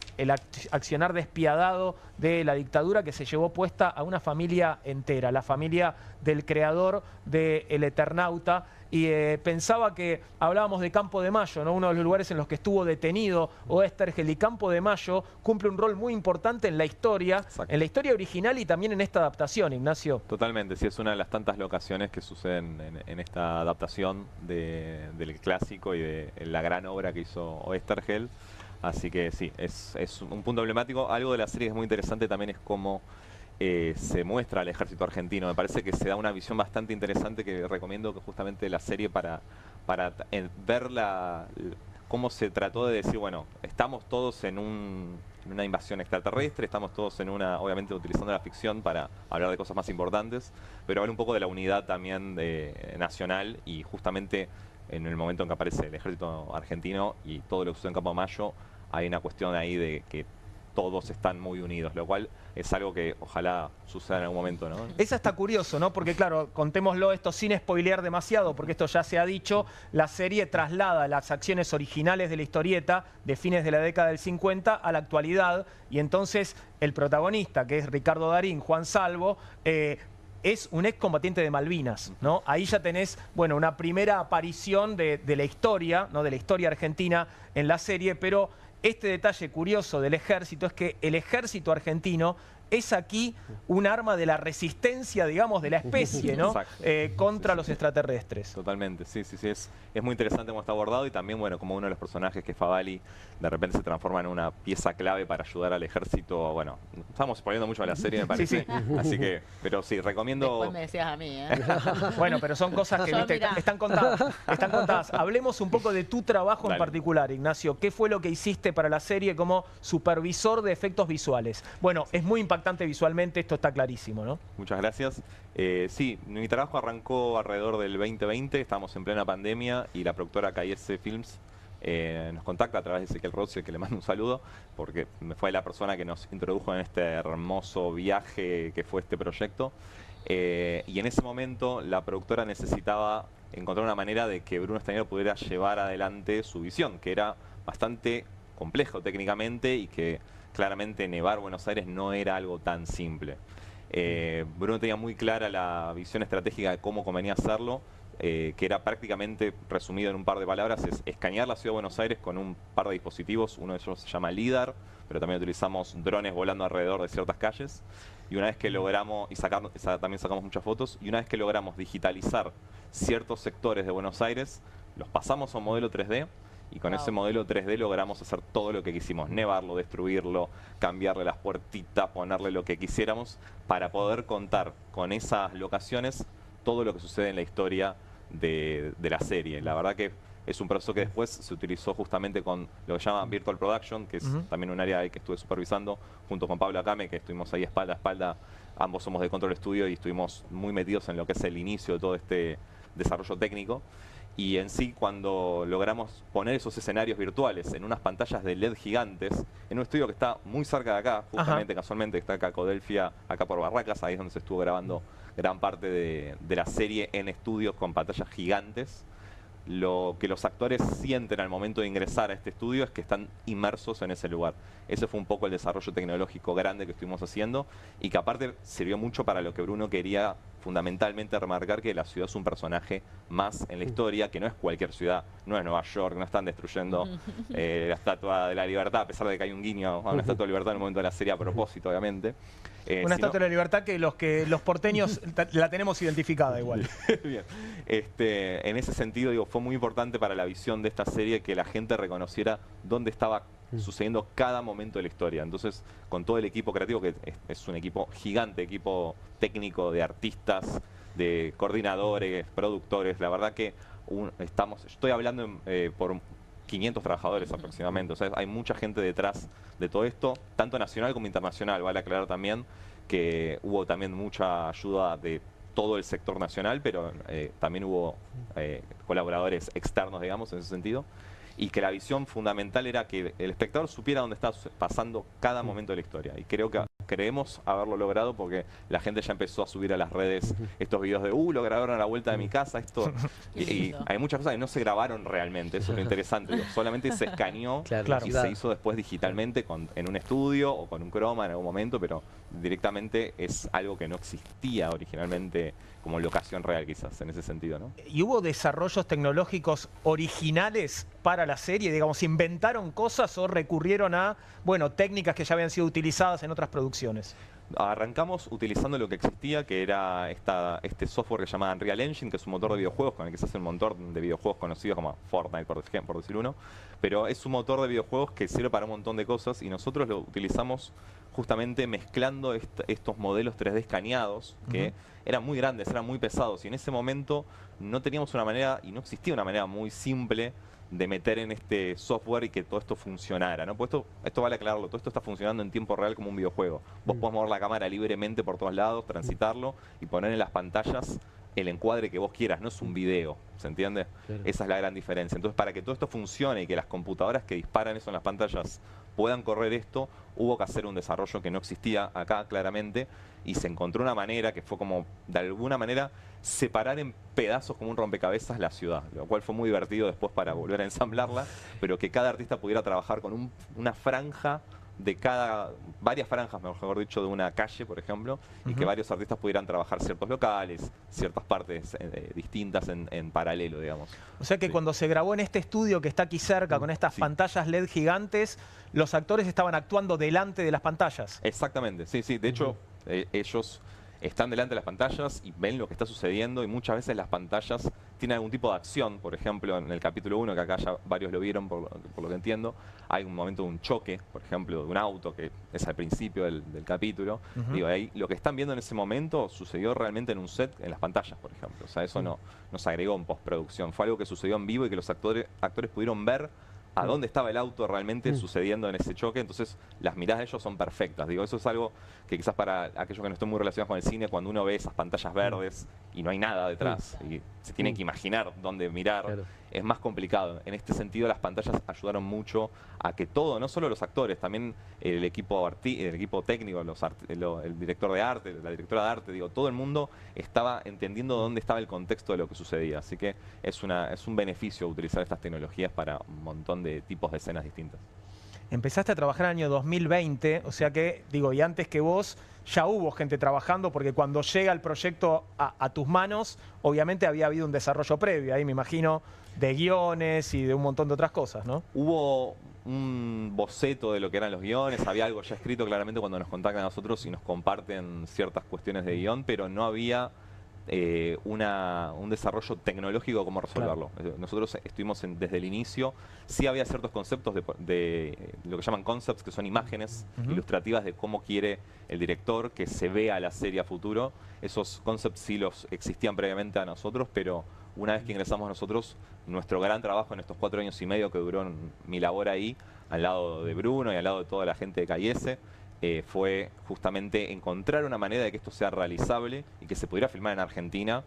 accionar despiadado de la dictadura que se llevó puesta a una familia entera, la familia del creador de El Eternauta. y pensaba que hablábamos de Campo de Mayo, ¿no? Uno de los lugares en los que estuvo detenido Oesterheld, y Campo de Mayo cumple un rol muy importante en la historia, Exacto. en la historia original y también en esta adaptación, Ignacio. Totalmente, sí, es una de las tantas locaciones que suceden en esta adaptación del clásico y de la gran obra que hizo Oesterheld. Así que sí, es un punto emblemático. Algo de la serie que es muy interesante también es cómo se muestra al ejército argentino. Me parece que se da una visión bastante interesante que recomiendo que justamente la serie para ver cómo se trató de decir, bueno, estamos todos en una invasión extraterrestre, estamos todos obviamente utilizando la ficción para hablar de cosas más importantes, pero hablar un poco de la unidad también nacional, y justamente en el momento en que aparece el ejército argentino y todo lo que sucede en Campo de Mayo, hay una cuestión ahí de que todos están muy unidos, lo cual es algo que ojalá suceda en algún momento, ¿no? Esa está curioso, ¿no? Porque claro, contémoslo esto sin spoilear demasiado, porque esto ya se ha dicho, la serie traslada las acciones originales de la historieta de fines de la década del 50 a la actualidad, y entonces el protagonista, que es Ricardo Darín, Juan Salvo, es un excombatiente de Malvinas, ¿no? Ahí ya tenés, bueno, una primera aparición de la historia, ¿no? De la historia argentina en la serie, pero este detalle curioso del ejército es que el ejército argentino es aquí un arma de la resistencia, digamos, de la especie, ¿no? Contra los extraterrestres. Totalmente, sí, es muy interesante cómo está abordado, y también, bueno, como uno de los personajes, que es Favali, de repente se transforma en una pieza clave para ayudar al ejército. Bueno, estamos poniendo mucho a la serie, me parece. Sí. Así que, pero sí, recomiendo... Después me decías a mí, ¿eh? Bueno, pero son cosas que, viste, están contadas. Hablemos un poco de tu trabajo en particular, Ignacio. ¿Qué fue lo que hiciste para la serie como supervisor de efectos visuales? Bueno, es muy impactante visualmente, esto está clarísimo, ¿no? Muchas gracias. Sí, mi trabajo arrancó alrededor del 2020, estábamos en plena pandemia, y la productora KS Films nos contacta a través de Ezequiel Rossi, que le mando un saludo, porque fue la persona que nos introdujo en este hermoso viaje que fue este proyecto. Y en ese momento la productora necesitaba encontrar una manera de que Bruno Estañaro pudiera llevar adelante su visión, que era bastante complejo técnicamente, y que claramente nevar Buenos Aires no era algo tan simple. Bruno tenía muy clara la visión estratégica de cómo convenía hacerlo, que era prácticamente, resumido en un par de palabras, es escanear la ciudad de Buenos Aires con un par de dispositivos. Uno de ellos se llama LIDAR, pero también utilizamos drones volando alrededor de ciertas calles. Y una vez que logramos, también sacamos muchas fotos, y una vez que logramos digitalizar ciertos sectores de Buenos Aires, los pasamos a un modelo 3D, y con ese modelo 3D logramos hacer todo lo que quisimos: nevarlo, destruirlo, cambiarle las puertitas, ponerle lo que quisiéramos, para poder contar con esas locaciones todo lo que sucede en la historia de la serie. La verdad que es un proceso que después se utilizó justamente con lo que llama Virtual Production, que es también un área que estuve supervisando junto con Pablo Acame, que estuvimos ahí espalda a espalda. Ambos somos de Control Studio y estuvimos muy metidos en lo que es el inicio de todo este desarrollo técnico. Y en sí, cuando logramos poner esos escenarios virtuales en unas pantallas de LED gigantes, en un estudio que está muy cerca de acá, justamente, casualmente, está acá Codelfia, acá por Barracas, ahí es donde se estuvo grabando gran parte de la serie, en estudios con pantallas gigantes. Lo que los actores sienten al momento de ingresar a este estudio es que están inmersos en ese lugar. Ese fue un poco el desarrollo tecnológico grande que estuvimos haciendo, y que aparte sirvió mucho para lo que Bruno quería fundamentalmente remarcar, que la ciudad es un personaje más en la historia, que no es cualquier ciudad, no es Nueva York, no están destruyendo la Estatua de la Libertad, a pesar de que hay un guiño a una Estatua de Libertad en el momento de la serie a propósito, obviamente. Una Estatua de la Libertad que los porteños la tenemos identificada igual. Bien. En ese sentido, digo, fue muy importante para la visión de esta serie que la gente reconociera dónde estaba sucediendo cada momento de la historia. Entonces, con todo el equipo creativo, que es un equipo gigante, equipo técnico de artistas, de coordinadores, productores, la verdad que estoy hablando por 500 trabajadores aproximadamente. O sea, hay mucha gente detrás de todo esto, tanto nacional como internacional. Vale aclarar también que hubo también mucha ayuda de todo el sector nacional, pero también hubo colaboradores externos, digamos, en ese sentido. Y que la visión fundamental era que el espectador supiera dónde está pasando cada momento de la historia. Y creo que creemos haberlo logrado porque la gente ya empezó a subir a las redes estos videos de lo grabaron a la vuelta de mi casa, esto. Y hay muchas cosas que no se grabaron realmente, eso es lo interesante. Solamente se escaneó y se hizo después digitalmente en un estudio o con un croma en algún momento, pero directamente es algo que no existía originalmente como locación real quizás, en ese sentido, ¿no? ¿Y hubo desarrollos tecnológicos originales para la serie? Digamos, ¿inventaron cosas o recurrieron a, bueno, técnicas que ya habían sido utilizadas en otras producciones? Arrancamos utilizando lo que existía, que era este software que se llama Unreal Engine, que es un motor de videojuegos con el que se hace un montón de videojuegos conocidos como Fortnite, por decir uno. Pero es un motor de videojuegos que sirve para un montón de cosas y nosotros lo utilizamos justamente mezclando estos modelos 3D escaneados que eran muy grandes, eran muy pesados y en ese momento no teníamos una manera y no existía una manera muy simple de meter en este software y que todo esto funcionara, ¿no? Pues esto vale aclararlo, todo esto está funcionando en tiempo real como un videojuego. Vos podés mover la cámara libremente por todos lados, transitarlo y poner en las pantallas el encuadre que vos quieras, no es un video, ¿se entiende? Claro. Esa es la gran diferencia. Entonces, para que todo esto funcione y que las computadoras que disparan eso en las pantallas puedan correr esto, hubo que hacer un desarrollo que no existía acá claramente y se encontró una manera que fue como, de alguna manera, separar en pedazos como un rompecabezas la ciudad, lo cual fue muy divertido después para volver a ensamblarla, pero que cada artista pudiera trabajar con una franja de varias franjas, mejor dicho, de una calle, por ejemplo, y que varios artistas pudieran trabajar ciertos locales, ciertas partes distintas en paralelo, digamos. O sea que cuando se grabó en este estudio que está aquí cerca, con estas pantallas LED gigantes, los actores estaban actuando delante de las pantallas. Exactamente, sí. De hecho, ellos están delante de las pantallas y ven lo que está sucediendo y muchas veces las pantallas tienen algún tipo de acción. Por ejemplo, en el capítulo 1, que acá ya varios lo vieron por lo que entiendo, hay un momento de un choque, por ejemplo, de un auto, que es al principio del capítulo. Digo, ahí lo que están viendo en ese momento sucedió realmente en un set, en las pantallas, por ejemplo. O sea, eso no se agregó en postproducción. Fue algo que sucedió en vivo y que los actores pudieron ver a dónde estaba el auto realmente sucediendo en ese choque, entonces las miradas de ellos son perfectas. Digo, eso es algo que quizás para aquellos que no estén muy relacionados con el cine, cuando uno ve esas pantallas verdes y no hay nada detrás y se tienen que imaginar dónde mirar, es más complicado. En este sentido, las pantallas ayudaron mucho a que todo, no solo los actores, también el equipo técnico, el director de arte, la directora de arte, digo, todo el mundo estaba entendiendo dónde estaba el contexto de lo que sucedía. Así que es un beneficio utilizar estas tecnologías para un montón de tipos de escenas distintas. Empezaste a trabajar en el año 2020, o sea que, digo, y antes que vos ya hubo gente trabajando, porque cuando llega el proyecto a tus manos, obviamente había habido un desarrollo previo, ahí me imagino, de guiones y de un montón de otras cosas, ¿no? Hubo un boceto de lo que eran los guiones, había algo ya escrito claramente cuando nos contactan a nosotros y nos comparten ciertas cuestiones de guión, pero no había un desarrollo tecnológico como resolverlo. Claro. Nosotros estuvimos desde el inicio, sí había ciertos conceptos de lo que llaman concepts, que son imágenes ilustrativas de cómo quiere el director que se vea la serie a futuro. Esos concepts sí los existían previamente a nosotros, pero una vez que ingresamos nosotros, nuestro gran trabajo en estos 4 años y medio que duró mi labor ahí, al lado de Bruno y al lado de toda la gente de Cayese, fue justamente encontrar una manera de que esto sea realizable y que se pudiera filmar en Argentina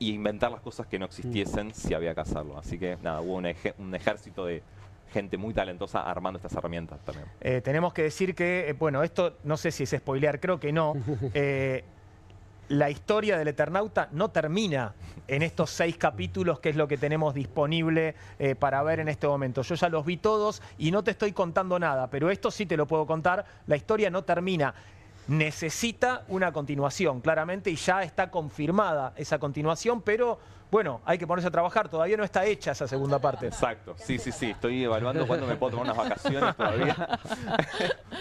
y inventar las cosas que no existiesen si había que hacerlo. Así que nada, hubo un ejército de gente muy talentosa armando estas herramientas también. Tenemos que decir que, bueno, esto no sé si es spoilear, creo que no. La historia del Eternauta no termina en estos 6 capítulos, que es lo que tenemos disponible para ver en este momento. Yo ya los vi todos y no te estoy contando nada, pero esto sí te lo puedo contar. La historia no termina. Necesita una continuación, claramente, y ya está confirmada esa continuación, pero bueno, hay que ponerse a trabajar. Todavía no está hecha esa segunda parte. Exacto. Sí. Estoy evaluando cuándo me puedo tomar unas vacaciones todavía.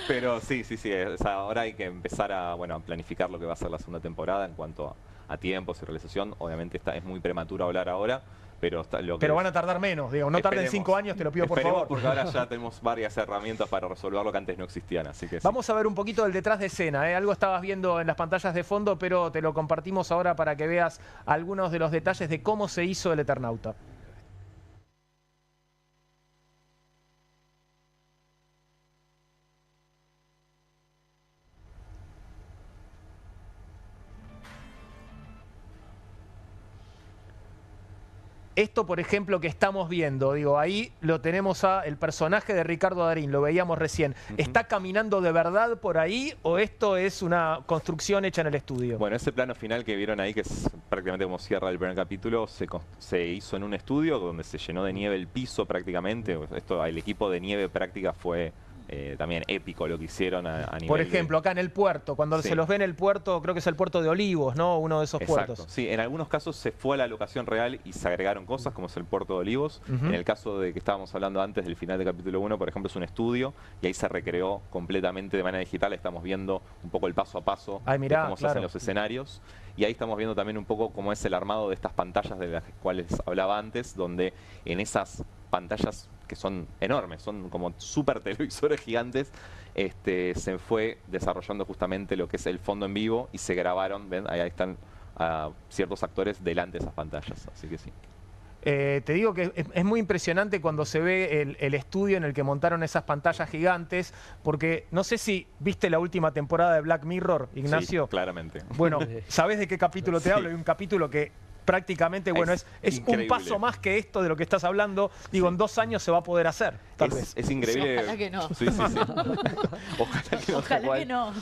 Pero sí. O sea, ahora hay que empezar a planificar lo que va a ser la segunda temporada en cuanto a tiempos y realización. Obviamente es muy prematuro hablar ahora. Pero van a tardar menos, digo, no tarden 5 años, te lo pido por favor. Porque ahora ya tenemos varias herramientas para resolver lo que antes no existían, así que sí. Vamos a ver un poquito del detrás de escena, Algo estabas viendo en las pantallas de fondo, pero te lo compartimos ahora para que veas algunos de los detalles de cómo se hizo el Eternauta. Esto, por ejemplo, que estamos viendo, digo, ahí lo tenemos el personaje de Ricardo Darín, lo veíamos recién. ¿Está caminando de verdad por ahí o esto es una construcción hecha en el estudio? Bueno, ese plano final que vieron ahí, que es prácticamente como cierra el primer capítulo, se hizo en un estudio donde se llenó de nieve el piso prácticamente. El equipo de nieve práctica fue también épico lo que hicieron a nivel. Por ejemplo, acá en el puerto, cuando se los ve en el puerto, creo que es el puerto de Olivos, ¿no? Uno de esos puertos. Sí, en algunos casos se fue a la locación real y se agregaron cosas, como es el puerto de Olivos. En el caso de que estábamos hablando antes del final del capítulo 1, por ejemplo, es un estudio y ahí se recreó completamente de manera digital. Estamos viendo un poco el paso a paso de cómo se hacen los escenarios. Y ahí estamos viendo también un poco cómo es el armado de estas pantallas de las cuales hablaba antes, donde en esas pantallas que son enormes, son como super televisores gigantes, se fue desarrollando justamente lo que es el fondo en vivo y se grabaron, ven, ahí están ciertos actores delante de esas pantallas, así que sí. Te digo que es muy impresionante cuando se ve el estudio en el que montaron esas pantallas gigantes, porque no sé si viste la última temporada de Black Mirror, Ignacio. Sí, claramente. Bueno, ¿sabés de qué capítulo te hablo? Hay un capítulo que prácticamente, bueno, es un paso más que esto de lo que estás hablando. Digo, en 2 años se va a poder hacer, tal vez. Es increíble. Ojalá que no. Sí. Ojalá que no. Ojalá que no.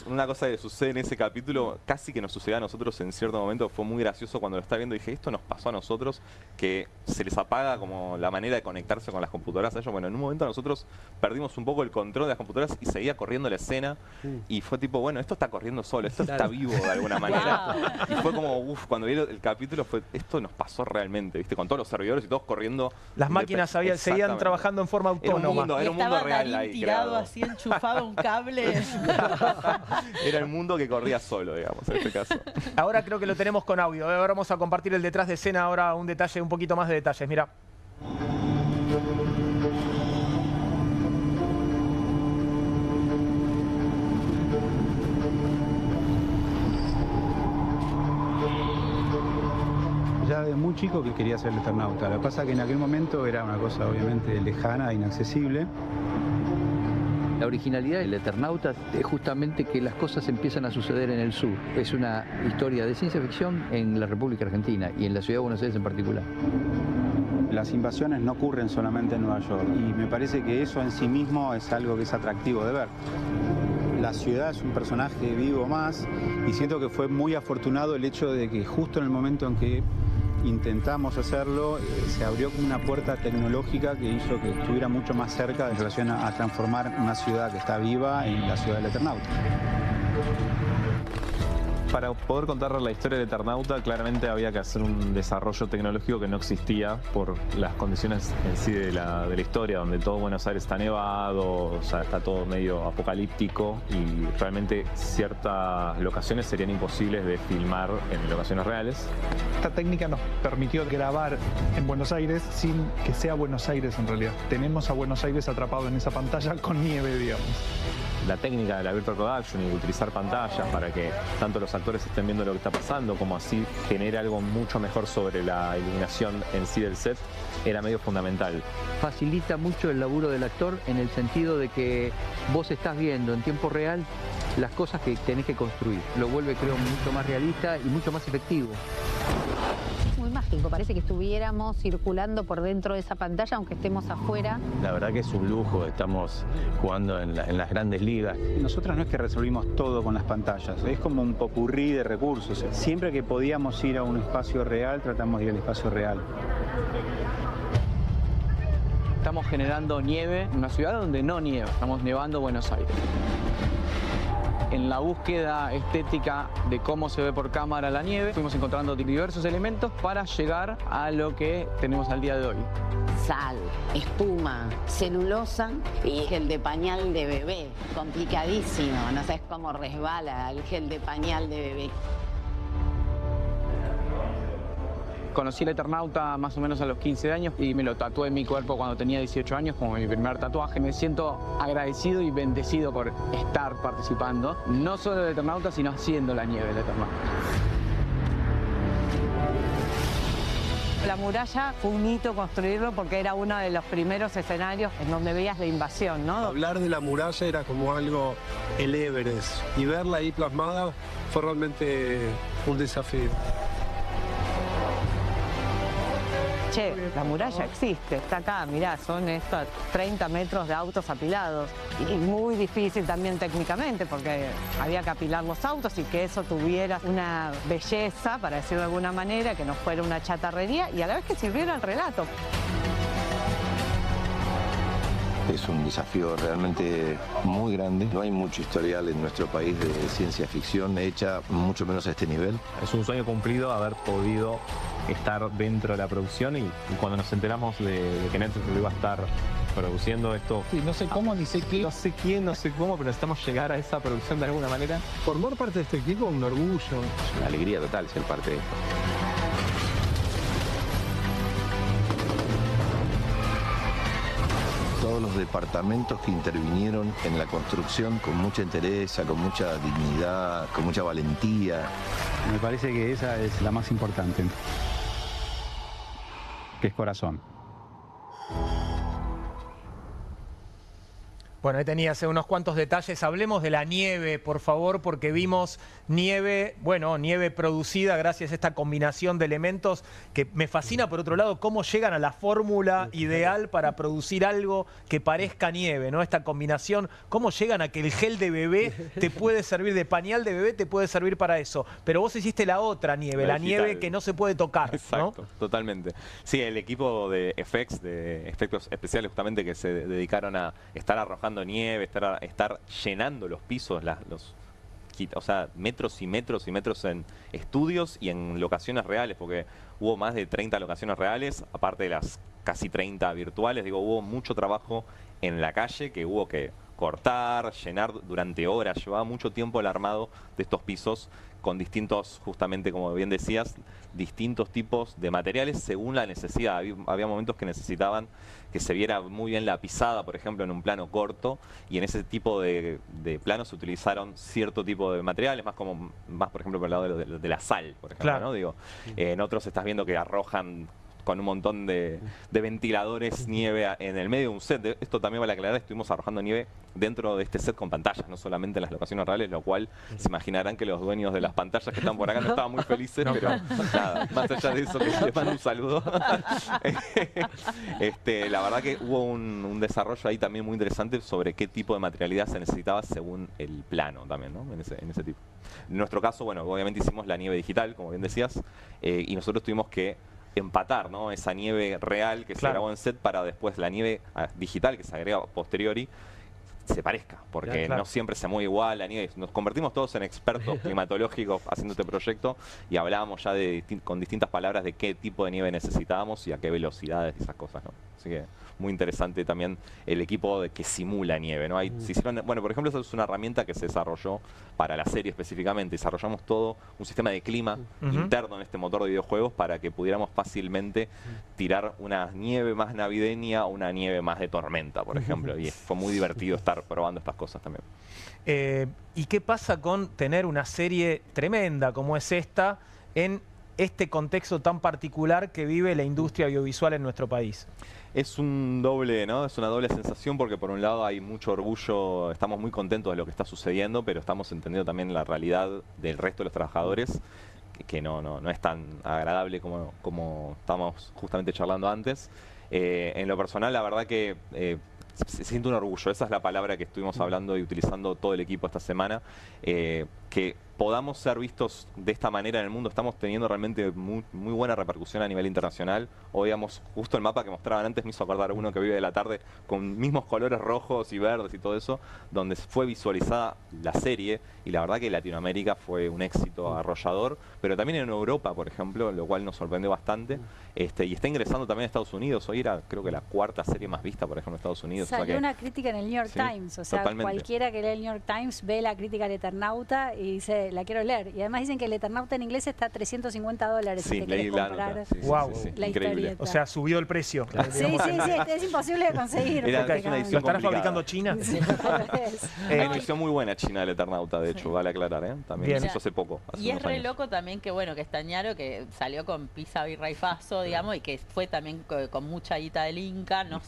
Una cosa que sucede en ese capítulo, casi que nos sucedió a nosotros en cierto momento, fue muy gracioso cuando lo estaba viendo. Dije, esto nos pasó a nosotros, que se les apaga como la manera de conectarse con las computadoras a ellos. Bueno, en un momento nosotros perdimos un poco el control de las computadoras y seguía corriendo la escena. Y fue tipo, bueno, esto está corriendo solo, esto está vivo de alguna manera. Y fue como, uff, cuando vi el capítulo esto nos pasó realmente, ¿viste? Con todos los servidores y todos corriendo. Las máquinas seguían trabajando en forma autónoma. Era un mundo real ahí. Tirado así, enchufado un cable. Era el mundo que corría solo, digamos, en este caso. Ahora creo que lo tenemos con audio. Ahora vamos a compartir el detrás de escena, ahora un poquito más de detalles. Mira. Ya de muy chico que quería ser el Eternauta. Lo que pasa es que en aquel momento era una cosa obviamente lejana, inaccesible. La originalidad del Eternauta es justamente que las cosas empiezan a suceder en el sur. Es una historia de ciencia ficción en la República Argentina y en la ciudad de Buenos Aires en particular. Las invasiones no ocurren solamente en Nueva York y me parece que eso en sí mismo es algo que es atractivo de ver. La ciudad es un personaje vivo más y siento que fue muy afortunado el hecho de que justo en el momento en que intentamos hacerlo, se abrió como una puerta tecnológica que hizo que estuviera mucho más cerca en relación a transformar una ciudad que está viva en la ciudad del Eternauta. Para poder contar la historia del Eternauta, claramente había que hacer un desarrollo tecnológico que no existía por las condiciones en sí de la historia, donde todo Buenos Aires está nevado, o sea, está todo medio apocalíptico y realmente ciertas locaciones serían imposibles de filmar en locaciones reales. Esta técnica nos permitió grabar en Buenos Aires sin que sea Buenos Aires en realidad. Tenemos a Buenos Aires atrapado en esa pantalla con nieve, digamos. La técnica de la Virtual Production y de utilizar pantallas para que tanto los actores estén viendo lo que está pasando como así genere algo mucho mejor sobre la iluminación en sí del set era medio fundamental. Facilita mucho el laburo del actor en el sentido de que vos estás viendo en tiempo real las cosas que tenés que construir. Lo vuelve, creo, mucho más realista y mucho más efectivo. Muy mágico, parece que estuviéramos circulando por dentro de esa pantalla aunque estemos afuera. La verdad que es un lujo, estamos jugando en las grandes ligas. Nosotros no es que resolvimos todo con las pantallas, es como un popurrí de recursos. Siempre que podíamos ir a un espacio real, tratamos de ir al espacio real. Estamos generando nieve en una ciudad donde no nieva, estamos nevando Buenos Aires. En la búsqueda estética de cómo se ve por cámara la nieve, fuimos encontrando diversos elementos para llegar a lo que tenemos al día de hoy. Sal, espuma, celulosa y gel de pañal de bebé. Complicadísimo, no sabes cómo resbala el gel de pañal de bebé. Conocí el Eternauta más o menos a los 15 años y me lo tatué en mi cuerpo cuando tenía 18 años como mi primer tatuaje. Me siento agradecido y bendecido por estar participando, no solo del Eternauta, sino haciendo la nieve del Eternauta. La muralla fue un hito construirlo porque era uno de los primeros escenarios en donde veías la invasión, ¿no? Hablar de la muralla era como algo, el Everest, y verla ahí plasmada fue realmente un desafío. che, la muralla existe, está acá, mirá, son estos 30 metros de autos apilados. Y muy difícil también técnicamente, porque había que apilar los autos y que eso tuviera una belleza, para decirlo de alguna manera, que no fuera una chatarrería y a la vez que sirviera el relato. Es un desafío realmente muy grande. No hay mucho historial en nuestro país de ciencia ficción hecha, mucho menos a este nivel. Es un sueño cumplido haber podido estar dentro de la producción y cuando nos enteramos de que Netflix lo iba a estar produciendo esto, sí, no sé cómo ni sé qué, no sé quién, no sé cómo, pero necesitamos llegar a esa producción de alguna manera. Formar parte de este equipo es un orgullo. Es una alegría total ser parte de esto. Todos los departamentos que intervinieron en la construcción con mucha entereza, con mucha dignidad, con mucha valentía. Me parece que esa es la más importante, que es corazón. Bueno, ahí tenías unos cuantos detalles. Hablemos de la nieve, por favor, porque vimos nieve, bueno, nieve producida gracias a esta combinación de elementos que me fascina, por otro lado, cómo llegan a la fórmula ideal para producir algo que parezca nieve, ¿no? Esta combinación, cómo llegan a que el gel de bebé te puede servir, de pañal de bebé te puede servir para eso. Pero vos hiciste la otra nieve, la nieve que no se puede tocar, exacto, ¿no? Totalmente. Sí, el equipo de FX, de efectos especiales justamente, que se dedicaron a estar arrojando nieve, estar llenando los pisos, o sea, metros y metros y metros en estudios y en locaciones reales, porque hubo más de 30 locaciones reales, aparte de las casi 30 virtuales. Digo, hubo mucho trabajo en la calle que hubo que cortar, llenar durante horas. Llevaba mucho tiempo el armado de estos pisos con distintos, justamente como bien decías, distintos tipos de materiales según la necesidad. Había momentos que necesitaban que se viera muy bien la pisada, por ejemplo, en un plano corto, y en ese tipo de planos se utilizaron cierto tipo de materiales, más por ejemplo, por el lado de la sal, por ejemplo, claro, ¿no? Digo, en otros estás viendo que arrojan con un montón de ventiladores nieve en el medio de un set. Esto también vale aclarar, estuvimos arrojando nieve dentro de este set con pantallas, no solamente en las locaciones reales, lo cual se imaginarán que los dueños de las pantallas que están por acá no estaban muy felices, pero nada, más allá de eso, que les mando un saludo. La verdad que hubo un desarrollo ahí también muy interesante sobre qué tipo de materialidad se necesitaba según el plano también, ¿no? En ese tipo. En nuestro caso, bueno, obviamente hicimos la nieve digital, como bien decías, y nosotros tuvimos que empatar, ¿no? Esa nieve real que se grabó en set para después la nieve digital que se agrega posteriori se parezca, porque no siempre se mueve igual la nieve. Nos convertimos todos en expertos climatológicos haciendo este proyecto y hablábamos ya con distintas palabras de qué tipo de nieve necesitábamos y a qué velocidades y esas cosas, ¿no? Así que muy interesante también el equipo que simula nieve, ¿no? Se hicieron, bueno, por ejemplo, esa es una herramienta que se desarrolló para la serie específicamente. Desarrollamos todo un sistema de clima interno en este motor de videojuegos para que pudiéramos fácilmente tirar una nieve más navideña o una nieve más de tormenta, por ejemplo. Y fue muy divertido estar probando estas cosas también. ¿Y qué pasa con tener una serie tremenda como es esta en este contexto tan particular que vive la industria audiovisual en nuestro país? Es un doble, ¿no? Es una doble sensación porque por un lado hay mucho orgullo, estamos muy contentos de lo que está sucediendo, pero estamos entendiendo también la realidad del resto de los trabajadores, que no es tan agradable como estamos justamente charlando antes. En lo personal, la verdad que se siente un orgullo, esa es la palabra que estuvimos hablando y utilizando todo el equipo esta semana, que podamos ser vistos de esta manera en el mundo. Estamos teniendo realmente muy buena repercusión a nivel internacional. Hoy, digamos, justo el mapa que mostraban antes me hizo acordar uno que vive de la tarde con mismos colores rojos y verdes y todo eso, donde fue visualizada la serie, y la verdad que Latinoamérica fue un éxito arrollador, pero también en Europa, por ejemplo, lo cual nos sorprendió bastante, y está ingresando también a Estados Unidos. Hoy era, creo que la cuarta serie más vista, por ejemplo, en Estados Unidos. Salió o sea que, una crítica en el New York Times, o sea, totalmente. Cualquiera que lee el New York Times ve la crítica al Eternauta y dice, la quiero leer. Y además dicen que el Eternauta en inglés está a $350. Sí, si leí la nota. Sí, wow. La increíble. O sea, subió el precio. Sí, es imposible de conseguir. Es una edición ¿Lo estará fabricando China? Sí, hay una edición muy buena china del Eternauta, de hecho, vale aclarar, ¿eh? También se hizo hace poco. Y es re loco también que, bueno, que Estañaro, que salió con Pisa, Birra y Faso, digamos, y que fue también con mucha guita del Inca, ¿no?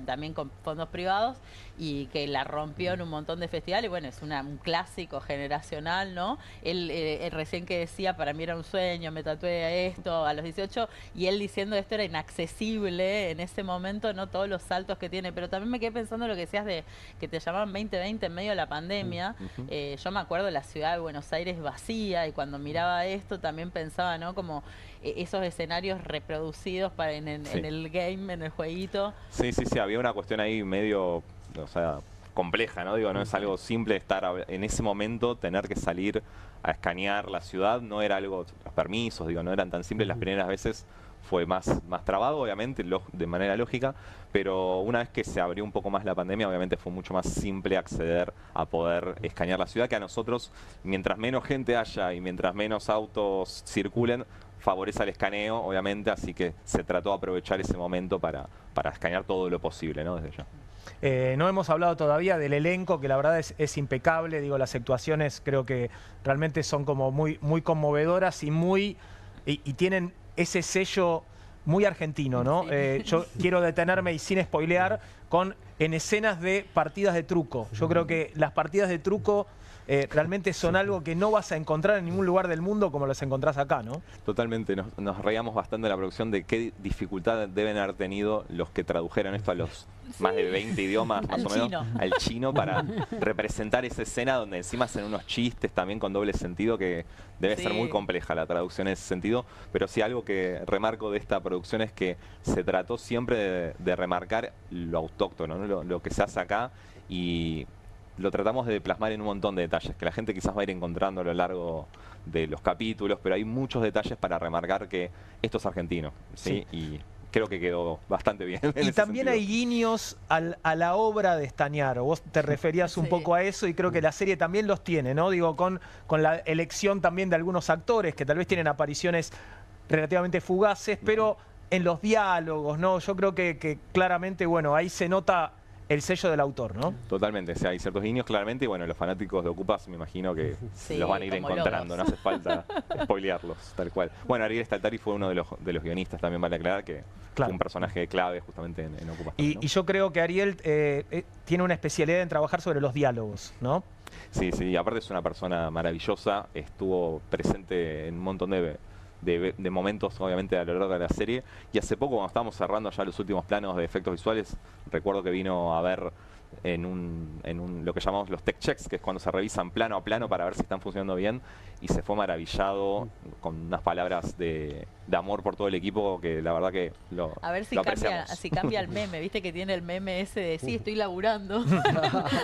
También con fondos privados, y que la rompió en un montón de festivales. Bueno, es un clásico generacional, ¿no? Él recién que decía, para mí era un sueño, me tatué esto a los 18, y él diciendo esto era inaccesible en ese momento, no todos los saltos que tiene. Pero también me quedé pensando en lo que decías de que te llamaban 2020 en medio de la pandemia. Yo me acuerdo de la ciudad de Buenos Aires vacía, y cuando miraba esto también pensaba, ¿no? Como esos escenarios reproducidos en el game, en el jueguito. Sí, había una cuestión ahí medio, o sea, compleja, ¿no? Digo, no es algo simple estar en ese momento, tener que salir a escanear la ciudad, no era algo, los permisos, digo, no eran tan simples. Las primeras veces fue más trabado, obviamente, de manera lógica, pero una vez que se abrió un poco más la pandemia, obviamente fue mucho más simple acceder a poder escanear la ciudad, que a nosotros, mientras menos gente haya y mientras menos autos circulen, favorece el escaneo, obviamente, así que se trató de aprovechar ese momento para escanear todo lo posible, ¿no? Desde ya. No hemos hablado todavía del elenco, que la verdad es impecable. Digo, las actuaciones creo que realmente son como muy conmovedoras y tienen ese sello muy argentino, ¿no? Yo quiero detenerme, y sin spoilear, en escenas de partidas de truco. Yo creo que las partidas de truco realmente son algo que no vas a encontrar en ningún lugar del mundo como los encontrás acá, ¿no? Totalmente, nos reíamos bastante de la producción de qué dificultad deben haber tenido los que tradujeron esto a los más de 20 idiomas, más o menos, al chino, para representar esa escena donde encima hacen unos chistes también con doble sentido, que debe ser muy compleja la traducción en ese sentido. Pero sí, algo que remarco de esta producción es que se trató siempre de remarcar lo autóctono, ¿no? Lo que se hace acá, y lo tratamos de plasmar en un montón de detalles que la gente quizás va a ir encontrando a lo largo de los capítulos, pero hay muchos detalles para remarcar que esto es argentino, ¿sí? Y creo que quedó bastante bien. Y también hay guiños a la obra de Stagnaro. Vos te referías un poco a eso, y creo que la serie también los tiene, ¿no? Digo, con la elección también de algunos actores que tal vez tienen apariciones relativamente fugaces, pero en los diálogos, ¿no? Yo creo que claramente, bueno, ahí se nota el sello del autor, ¿no? Totalmente, o sea, hay ciertos guiños claramente, y bueno, los fanáticos de Ocupas me imagino que los van a ir encontrando, no hace falta spoilearlos, tal cual. Bueno, Ariel Staltari fue uno de los guionistas, también vale aclarar, que fue un personaje clave justamente en Ocupas. Y yo creo que Ariel tiene una especialidad en trabajar sobre los diálogos, ¿no? Sí, aparte es una persona maravillosa, estuvo presente en un montón de momentos, obviamente, a lo largo de la serie. Y hace poco, cuando estábamos cerrando ya los últimos planos de efectos visuales, recuerdo que vino a ver en lo que llamamos los tech checks, que es cuando se revisan plano a plano para ver si están funcionando bien, y se fue maravillado con unas palabras de amor por todo el equipo, que la verdad que lo A ver si cambia el meme, viste que tiene el meme ese de sí, estoy laburando.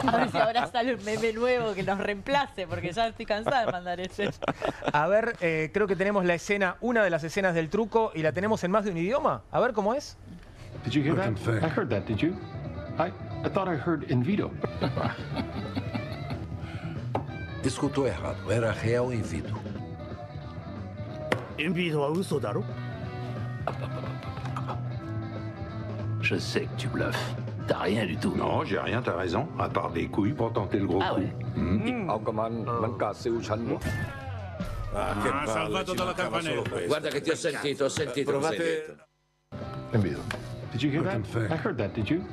A ver si ahora sale un meme nuevo que nos reemplace, porque ya estoy cansada de mandar ese. A ver, creo que tenemos la escena, una de las escenas del truco, y la tenemos en más de un idioma. A ver cómo es. Did you hear that? I heard that, did you? I thought I heard Envito. Escutou errado. Era real Envito. Envito wa uso daro? Je sais que tu bluffes. T'as rien du tout. Non, j'ai rien, t'as raison. À part des couilles pour tenter le gros coup. Ha salvato dalla campanella. Guarda che ti ho sentito, Provate. Envito. Did you hear that? I heard that, did you?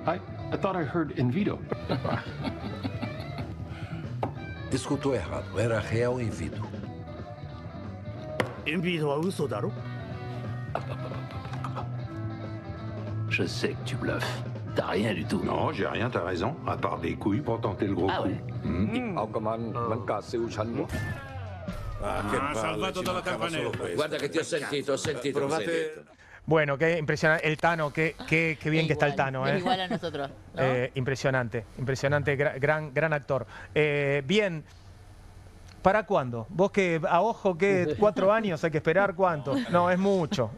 I thought I heard Envito. Escutou errado. Era real Envito. Envito wa uso daro? Je sais que tu bluffes. T'as rien du tout. Non, j'ai rien, t'as raison. À part des couilles pour tenter le gros coup. Ha salvato dalla campanella. Guarda che ti ho sentito, Provate. Bueno, qué impresionante. El Tano, qué bien que está el Tano. Es igual a nosotros, ¿no? Impresionante, gran actor. Bien, ¿para cuándo? Vos que a ojo, que 4 años hay que esperar, ¿cuánto? No, es mucho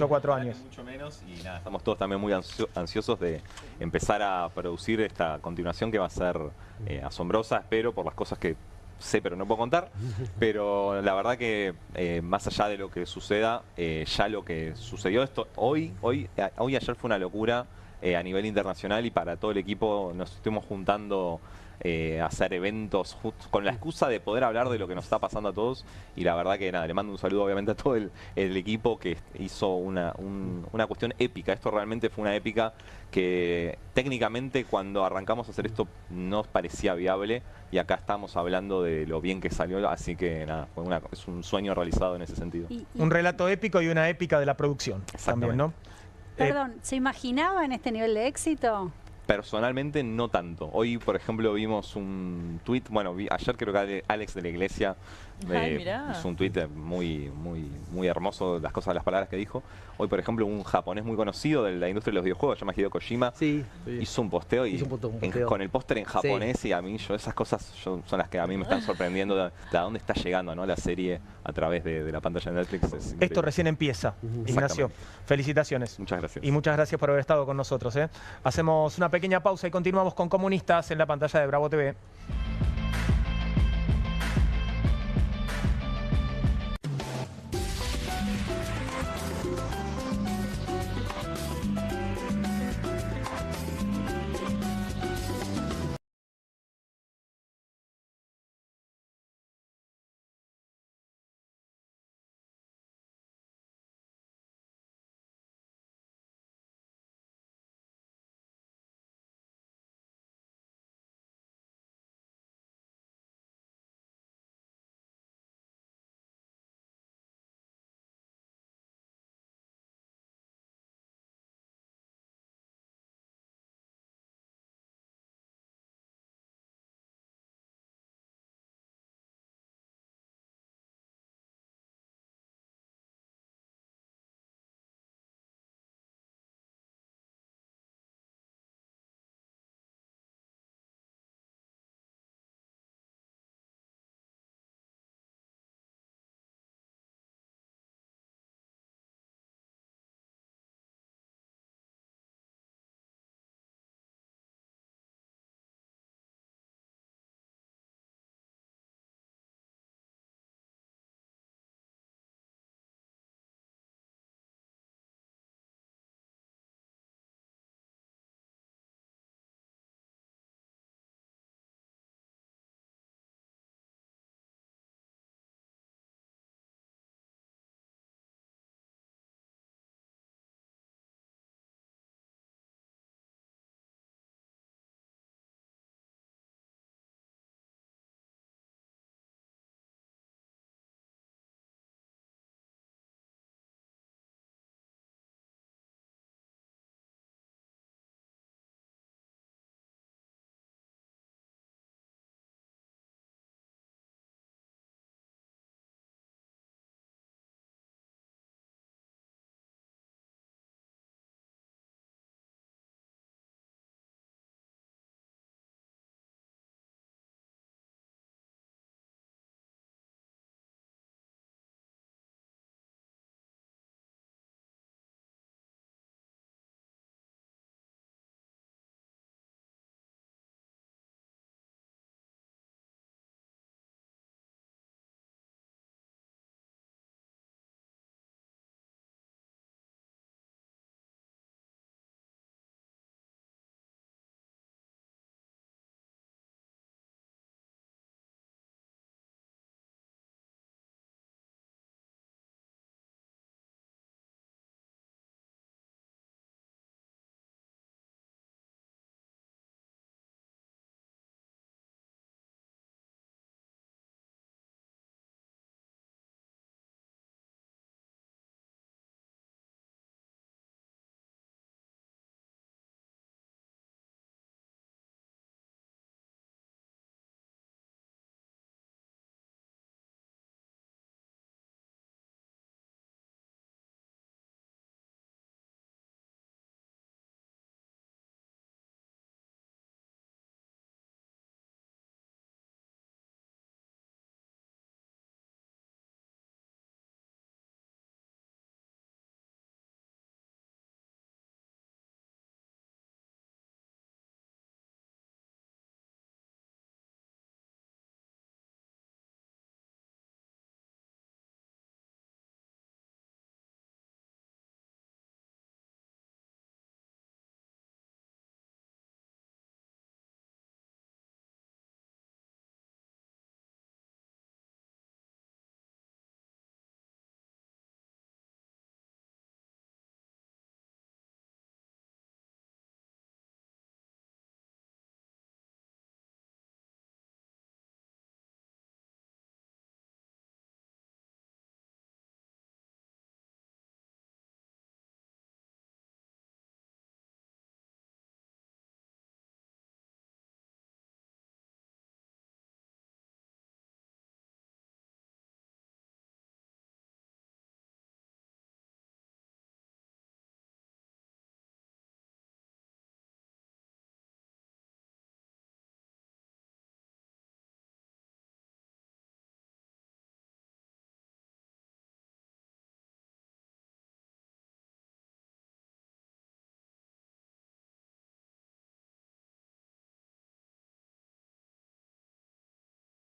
4 años. Mucho menos, y nada, estamos todos también muy ansiosos de empezar a producir esta continuación, que va a ser asombrosa, espero, por las cosas que sé pero no puedo contar, pero la verdad que más allá de lo que suceda, ya lo que sucedió esto hoy y ayer fue una locura a nivel internacional, y para todo el equipo nos estuvimos juntando hacer eventos con la excusa de poder hablar de lo que nos está pasando a todos. Y la verdad que nada, le mando un saludo obviamente a todo el equipo que hizo una cuestión épica. Esto realmente fue una épica que técnicamente cuando arrancamos a hacer esto no parecía viable, y acá estamos hablando de lo bien que salió, así que nada, es un sueño realizado en ese sentido. Un relato épico y una épica de la producción también, ¿no? Perdón, ¿se imaginaba en este nivel de éxito? Personalmente no tanto. Hoy, por ejemplo, vimos un tweet, bueno, ayer creo que Alex de la Iglesia hizo un tweet muy hermoso, las palabras que dijo. Hoy, por ejemplo, un japonés muy conocido de la industria de los videojuegos, se llama Hideo Kojima, hizo un posteo, con el póster en japonés, y a mí esas cosas son las que a mí me están sorprendiendo de a dónde está llegando, ¿no?, la serie a través de la pantalla de Netflix. Esto recién empieza, Ignacio. Felicitaciones. Muchas gracias. Y muchas gracias por haber estado con nosotros. Hacemos una pequeña pausa y continuamos con Comunistas en la pantalla de Bravo TV.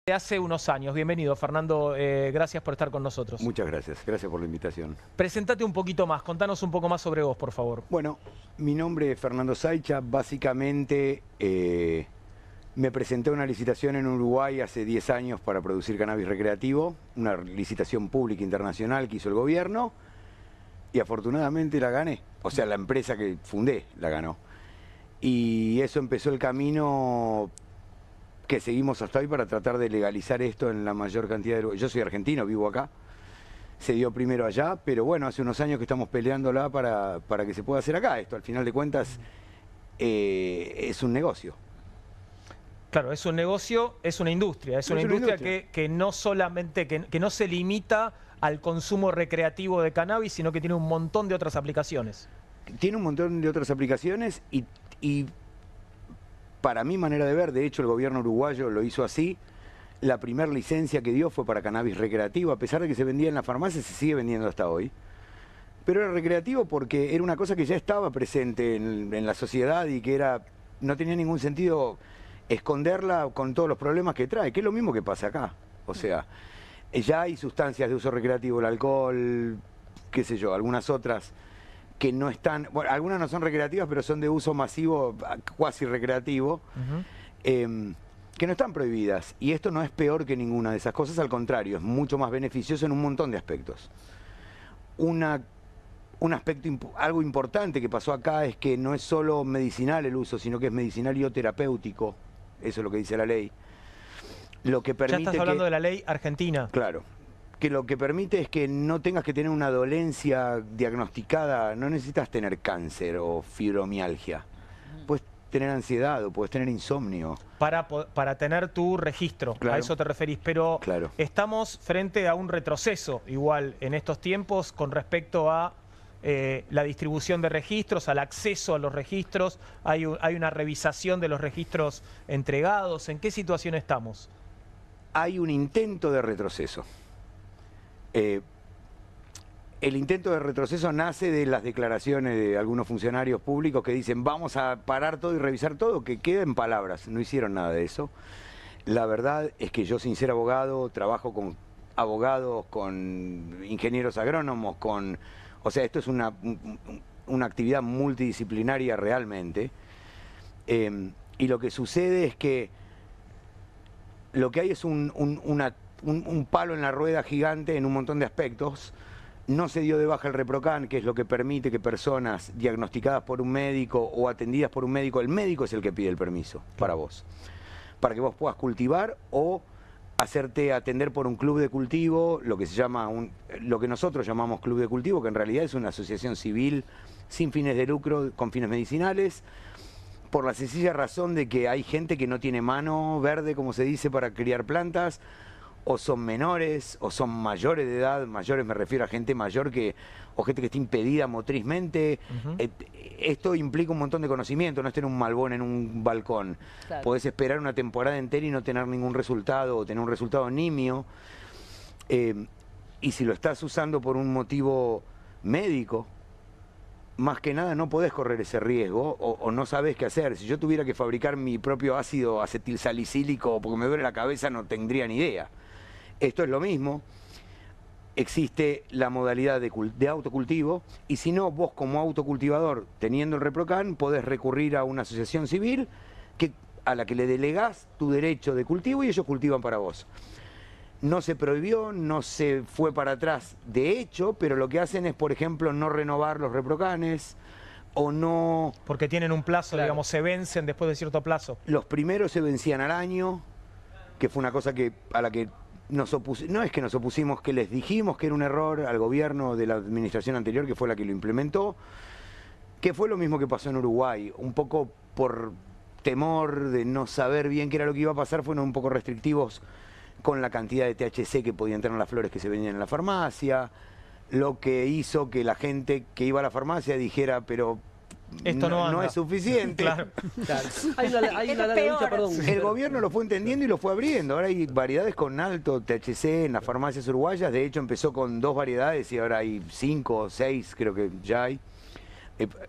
de hace unos años. Bienvenido, Fernando. Gracias por estar con nosotros. Muchas gracias. Gracias por la invitación. Presentate un poquito más. Contanos un poco más sobre vos, por favor. Bueno, mi nombre es Fernando Saicha. Básicamente me presenté a una licitación en Uruguay hace 10 años para producir cannabis recreativo. Una licitación pública internacional que hizo el gobierno. Y afortunadamente la gané. O sea, la empresa que fundé la ganó. Y eso empezó el camino que seguimos hasta hoy para tratar de legalizar esto en la mayor cantidad de... Yo soy argentino, vivo acá. Se dio primero allá, pero bueno, hace unos años que estamos peleándola para que se pueda hacer acá. Esto, al final de cuentas, es un negocio. Claro, es un negocio, es una industria. Es una industria que no solamente, que no se limita al consumo recreativo de cannabis, sino que tiene un montón de otras aplicaciones. Tiene un montón de otras aplicaciones y para mi manera de ver, de hecho el gobierno uruguayo lo hizo así, la primera licencia que dio fue para cannabis recreativo, a pesar de que se vendía en la farmacia, se sigue vendiendo hasta hoy. Pero era recreativo porque era una cosa que ya estaba presente en la sociedad y que no tenía ningún sentido esconderla con todos los problemas que trae, que es lo mismo que pasa acá. O sea, ya hay sustancias de uso recreativo, el alcohol, qué sé yo, algunas otras que no están, bueno, algunas no son recreativas, pero son de uso masivo, cuasi recreativo, que no están prohibidas. Y esto no es peor que ninguna de esas cosas, al contrario, es mucho más beneficioso en un montón de aspectos. Algo importante que pasó acá es que no es solo medicinal el uso, sino que es medicinal y o terapéutico, eso es lo que dice la ley. Lo que permite ya estás hablando de la ley argentina. Claro. Que lo que permite es que no tengas que tener una dolencia diagnosticada, no necesitas tener cáncer o fibromialgia. Puedes tener ansiedad o puedes tener insomnio. Para tener tu registro, claro. A eso te referís. Pero claro. Estamos frente a un retroceso igual en estos tiempos con respecto a la distribución de registros, al acceso a los registros. Hay una revisación de los registros entregados. ¿En qué situación estamos? Hay un intento de retroceso. El intento de retroceso nace de las declaraciones de algunos funcionarios públicos que dicen vamos a parar todo y revisar todo, que queda en palabras, no hicieron nada de eso. La verdad es que yo, sin ser abogado, trabajo con abogados, con ingenieros agrónomos, o sea, esto es una actividad multidisciplinaria realmente. Y lo que sucede es que lo que hay es un palo en la rueda gigante en un montón de aspectos. No se dio de baja el ReproCan, que es lo que permite que personas diagnosticadas por un médico o atendidas por un médico, el médico es el que pide el permiso para vos, para que vos puedas cultivar o hacerte atender por un club de cultivo, lo que se llama lo que nosotros llamamos club de cultivo, que en realidad es una asociación civil sin fines de lucro, con fines medicinales, por la sencilla razón de que hay gente que no tiene mano verde, como se dice, para criar plantas, o son menores, o son mayores de edad. Mayores me refiero a gente mayor o gente que está impedida motrizmente. Esto implica un montón de conocimiento, no es tener un malbón en un balcón. Claro. Podés esperar una temporada entera y no tener ningún resultado, o tener un resultado nimio. Y si lo estás usando por un motivo médico, más que nada no podés correr ese riesgo o no sabés qué hacer. Si yo tuviera que fabricar mi propio ácido acetilsalicílico porque me duele la cabeza, no tendría ni idea. Esto es lo mismo. Existe la modalidad de autocultivo y si no, vos como autocultivador, teniendo el ReproCan, podés recurrir a una asociación civil a la que le delegás tu derecho de cultivo y ellos cultivan para vos. No se prohibió, no se fue para atrás de hecho, pero lo que hacen es, por ejemplo, no renovar los ReproCanes o no... Porque tienen un plazo, claro. Digamos, se vencen después de cierto plazo. Los primeros se vencían al año, que fue una cosa a la que no es que nos opusimos, que les dijimos que era un error al gobierno de la administración anterior, que fue la que lo implementó, que fue lo mismo que pasó en Uruguay, un poco por temor de no saber bien qué era lo que iba a pasar, fueron un poco restrictivos con la cantidad de THC que podían tener las flores que se vendían en la farmacia, lo que hizo que la gente que iba a la farmacia dijera, pero esto no es suficiente. Claro. Claro. Hay una larga lucha, perdón. El gobierno lo fue entendiendo y lo fue abriendo. Ahora hay variedades con alto THC en las farmacias uruguayas. De hecho, empezó con 2 variedades y ahora hay 5 o 6, creo que ya hay.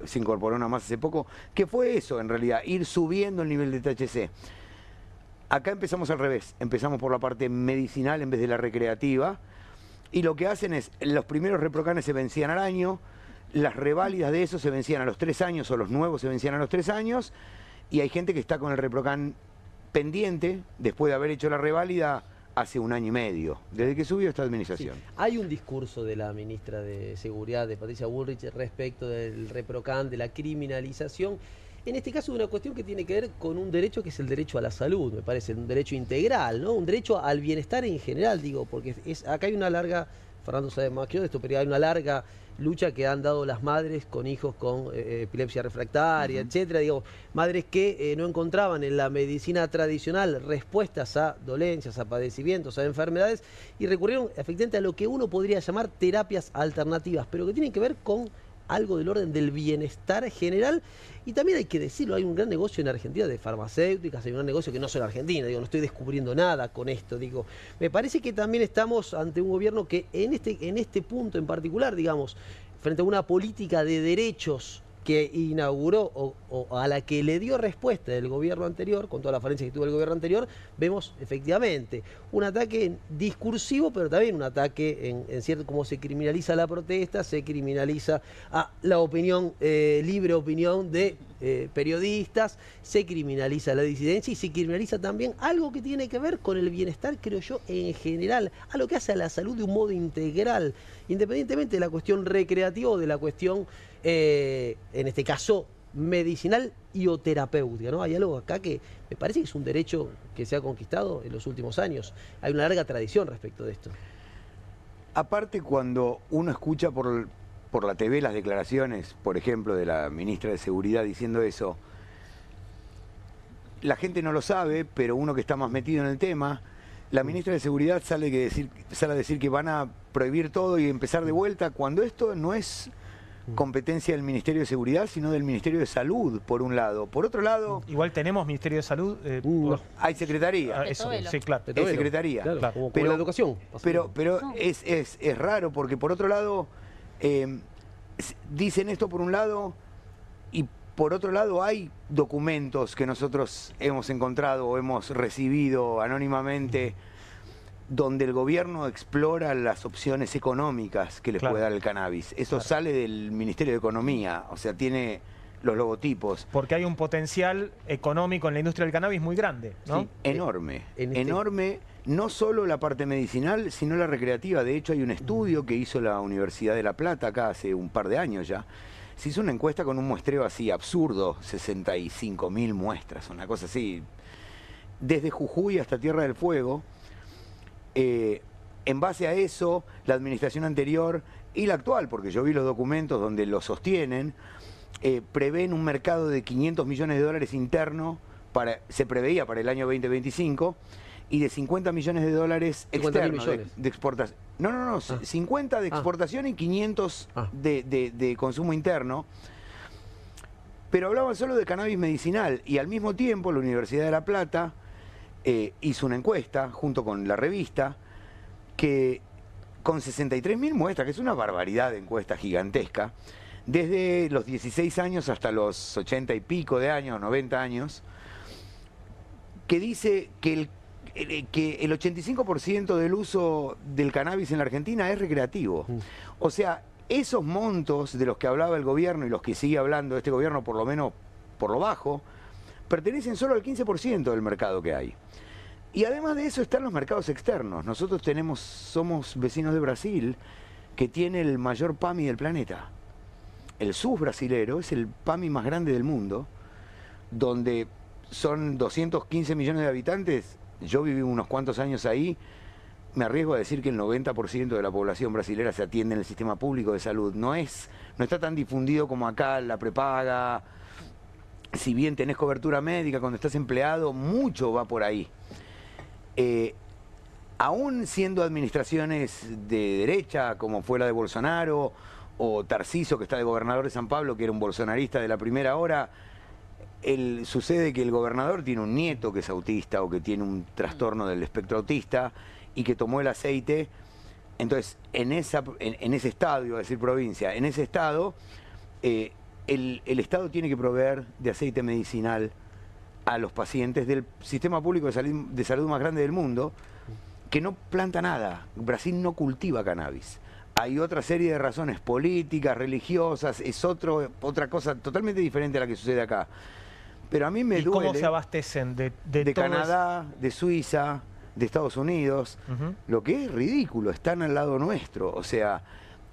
Se incorporó una más hace poco. ¿Qué fue eso, en realidad? Ir subiendo el nivel de THC. Acá empezamos al revés, empezamos por la parte medicinal en vez de la recreativa, y lo que hacen es, los primeros reprocanes se vencían al año, las reválidas de eso se vencían a los 3 años, o los nuevos se vencían a los 3 años, y hay gente que está con el reprocan pendiente, después de haber hecho la reválida, hace 1 año y medio, desde que subió esta administración. Sí. Hay un discurso de la ministra de Seguridad, de Patricia Bullrich, respecto del reprocan, de la criminalización. En este caso, una cuestión que tiene que ver con un derecho que es el derecho a la salud, me parece, un derecho integral, ¿no? Un derecho al bienestar en general, digo, porque acá hay una larga, Fernando sabe más que yo de esto, pero hay una larga lucha que han dado las madres con hijos con epilepsia refractaria, etcétera, digo, madres que no encontraban en la medicina tradicional respuestas a dolencias, a padecimientos, a enfermedades, y recurrieron efectivamente a lo que uno podría llamar terapias alternativas, pero que tienen que ver con algo del orden del bienestar general. Y también hay que decirlo, hay un gran negocio en Argentina de farmacéuticas, hay un gran negocio que no solo en Argentina, digo, no estoy descubriendo nada con esto, digo, me parece que también estamos ante un gobierno que en este punto en particular, digamos, frente a una política de derechos que inauguró o a la que le dio respuesta el gobierno anterior, con todas las falencias que tuvo el gobierno anterior, vemos efectivamente un ataque discursivo, pero también un ataque en cierto, como se criminaliza la protesta, se criminaliza a la opinión, libre opinión de periodistas, se criminaliza la disidencia y se criminaliza también algo que tiene que ver con el bienestar, creo yo, en general, a lo que hace a la salud de un modo integral, independientemente de la cuestión recreativa o de la cuestión, en este caso, medicinal y o terapéutica, ¿no? Hay algo acá que me parece que es un derecho que se ha conquistado en los últimos años. Hay una larga tradición respecto de esto. Aparte, cuando uno escucha por la TV las declaraciones, por ejemplo, de la ministra de Seguridad diciendo eso, la gente no lo sabe, pero uno que está más metido en el tema, la ministra de Seguridad sale a decir que van a prohibir todo y empezar de vuelta, cuando esto no es competencia del Ministerio de Seguridad, sino del Ministerio de Salud, por un lado. Por otro lado... Igual tenemos Ministerio de Salud. Hay secretaría. Eso, sí, claro. Es secretaría. Claro, como la educación. Pero es raro, porque por otro lado, dicen esto por un lado, y por otro lado hay documentos que nosotros hemos encontrado o hemos recibido anónimamente, donde el gobierno explora las opciones económicas que les puede dar el cannabis. Eso sale del Ministerio de Economía, o sea, tiene los logotipos. Porque hay un potencial económico en la industria del cannabis muy grande, ¿no? Sí, enorme, enorme, no solo la parte medicinal, sino la recreativa. De hecho, hay un estudio que hizo la Universidad de La Plata, acá hace un par de años ya. Se hizo una encuesta con un muestreo así absurdo, 65.000 muestras, una cosa así, desde Jujuy hasta Tierra del Fuego. En base a eso, la administración anterior y la actual, porque yo vi los documentos donde lo sostienen, prevén un mercado de 500 millones de dólares interno, se preveía para el año 2025, y de 50 millones de dólares externos de exportación. No, 50 de exportación y 500 de consumo interno. Pero hablaban solo de cannabis medicinal, y al mismo tiempo la Universidad de La Plata hizo una encuesta junto con la revista que con 63.000 muestras, que es una barbaridad de encuesta gigantesca, desde los 16 años hasta los 80 y pico de años, 90 años, que dice que el 85% del uso del cannabis en la Argentina es recreativo. O sea, esos montos de los que hablaba el gobierno y los que sigue hablando este gobierno, por lo menos por lo bajo, pertenecen solo al 15% del mercado que hay. Y además de eso están los mercados externos. Nosotros somos vecinos de Brasil, que tiene el mayor PAMI del planeta. El SUS brasilero es el PAMI más grande del mundo, donde son 215 millones de habitantes. Yo viví unos cuantos años ahí. Me arriesgo a decir que el 90% de la población brasilera se atiende en el sistema público de salud. No está tan difundido como acá la prepaga. Si bien tenés cobertura médica cuando estás empleado, mucho va por ahí. Aún siendo administraciones de derecha, como fue la de Bolsonaro, o Tarciso, que está de gobernador de San Pablo, que era un bolsonarista de la primera hora, sucede que el gobernador tiene un nieto que es autista o que tiene un trastorno del espectro autista y que tomó el aceite. Entonces, en ese estado, iba a decir provincia, en ese estado, el Estado tiene que proveer de aceite medicinal a los pacientes del sistema público de salud más grande del mundo, que no planta nada. Brasil no cultiva cannabis. Hay otra serie de razones políticas, religiosas, es otra cosa totalmente diferente a la que sucede acá. Pero a mí me duele. ¿Cómo se abastecen de Canadá, de Suiza, de Estados Unidos? Lo que es ridículo, están al lado nuestro. O sea,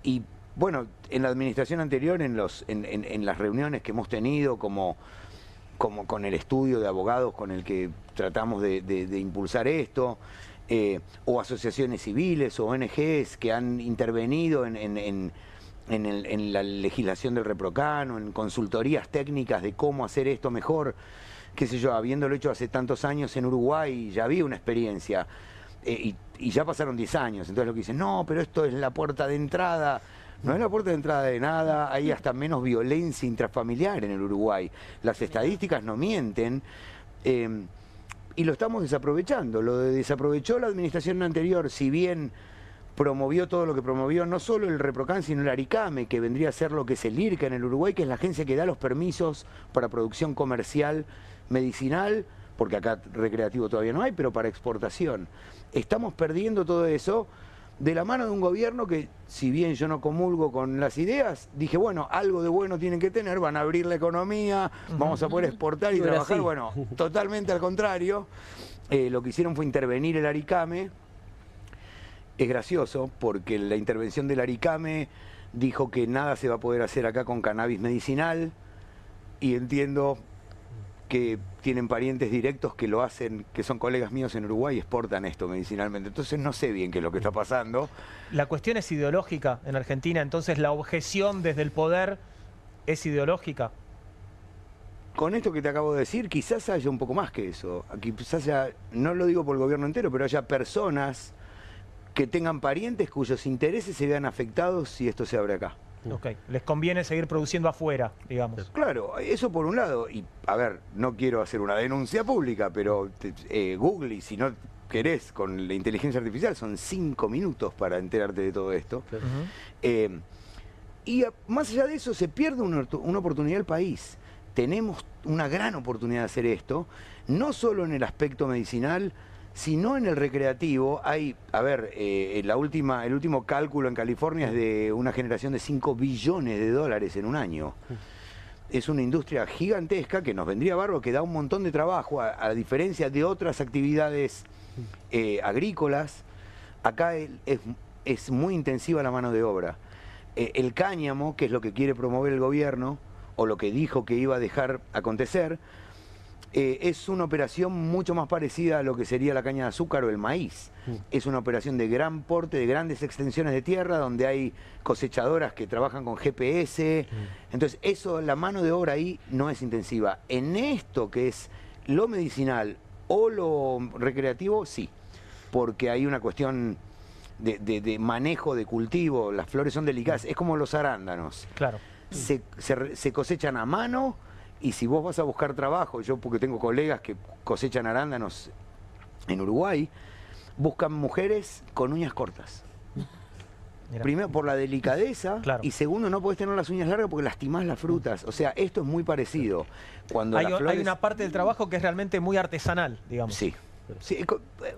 y bueno, en la administración anterior, en las reuniones que hemos tenido, como con el estudio de abogados con el que tratamos de impulsar esto, o asociaciones civiles o ONGs que han intervenido en la legislación del ReproCan o en consultorías técnicas de cómo hacer esto mejor, qué sé yo, habiéndolo hecho hace tantos años en Uruguay, ya había una experiencia, y ya pasaron 10 años, entonces lo que dicen, no, pero esto es la puerta de entrada. No es la puerta de entrada de nada, hay hasta menos violencia intrafamiliar en el Uruguay. Las estadísticas no mienten, y lo estamos desaprovechando. Lo desaprovechó la administración anterior, si bien promovió todo lo que promovió, no solo el ReproCan, sino el ARICAME, que vendría a ser lo que es el IRCA en el Uruguay, que es la agencia que da los permisos para producción comercial medicinal, porque acá recreativo todavía no hay, pero para exportación. Estamos perdiendo todo eso de la mano de un gobierno que, si bien yo no comulgo con las ideas, dije, bueno, algo de bueno tienen que tener, van a abrir la economía, vamos a poder exportar y trabajar. Bueno, totalmente al contrario. Lo que hicieron fue intervenir el ARICAME. Es gracioso porque la intervención del ARICAME dijo que nada se va a poder hacer acá con cannabis medicinal, y entiendo que tienen parientes directos que lo hacen, que son colegas míos en Uruguay y exportan esto medicinalmente. Entonces no sé bien qué es lo que está pasando. La cuestión es ideológica en Argentina, entonces la objeción desde el poder es ideológica. Con esto que te acabo de decir, quizás haya un poco más que eso. Quizás haya, no lo digo por el gobierno entero, pero haya personas que tengan parientes cuyos intereses se vean afectados si esto se abre acá. Ok, les conviene seguir produciendo afuera, digamos. Claro, eso por un lado. Y a ver, no quiero hacer una denuncia pública, pero Google, y si no querés, con la inteligencia artificial, son 5 minutos para enterarte de todo esto. Y más allá de eso, se pierde una oportunidad del país. Tenemos una gran oportunidad de hacer esto, no solo en el aspecto medicinal, sino en el recreativo. Hay, a ver, el último cálculo en California es de una generación de $5 billones en un año. Es una industria gigantesca que nos vendría bárbaro, que da un montón de trabajo, a diferencia de otras actividades agrícolas. Acá es muy intensiva la mano de obra. El cáñamo, que es lo que quiere promover el gobierno, o lo que dijo que iba a dejar acontecer, es una operación mucho más parecida a lo que sería la caña de azúcar o el maíz. Es una operación de gran porte, de grandes extensiones de tierra, donde hay cosechadoras que trabajan con GPS. Entonces, la mano de obra ahí no es intensiva. En esto que es lo medicinal o lo recreativo, sí, porque hay una cuestión de manejo de cultivo. Las flores son delicadas, es como los arándanos. Claro. Se cosechan a mano. Y si vos vas a buscar trabajo, yo porque tengo colegas que cosechan arándanos en Uruguay, buscan mujeres con uñas cortas. Mirá. Primero, por la delicadeza, claro. Y segundo, no podés tener las uñas largas porque lastimás las frutas. O sea, esto es muy parecido. Cuando hay una parte del trabajo que es realmente muy artesanal, digamos. Sí. Sí,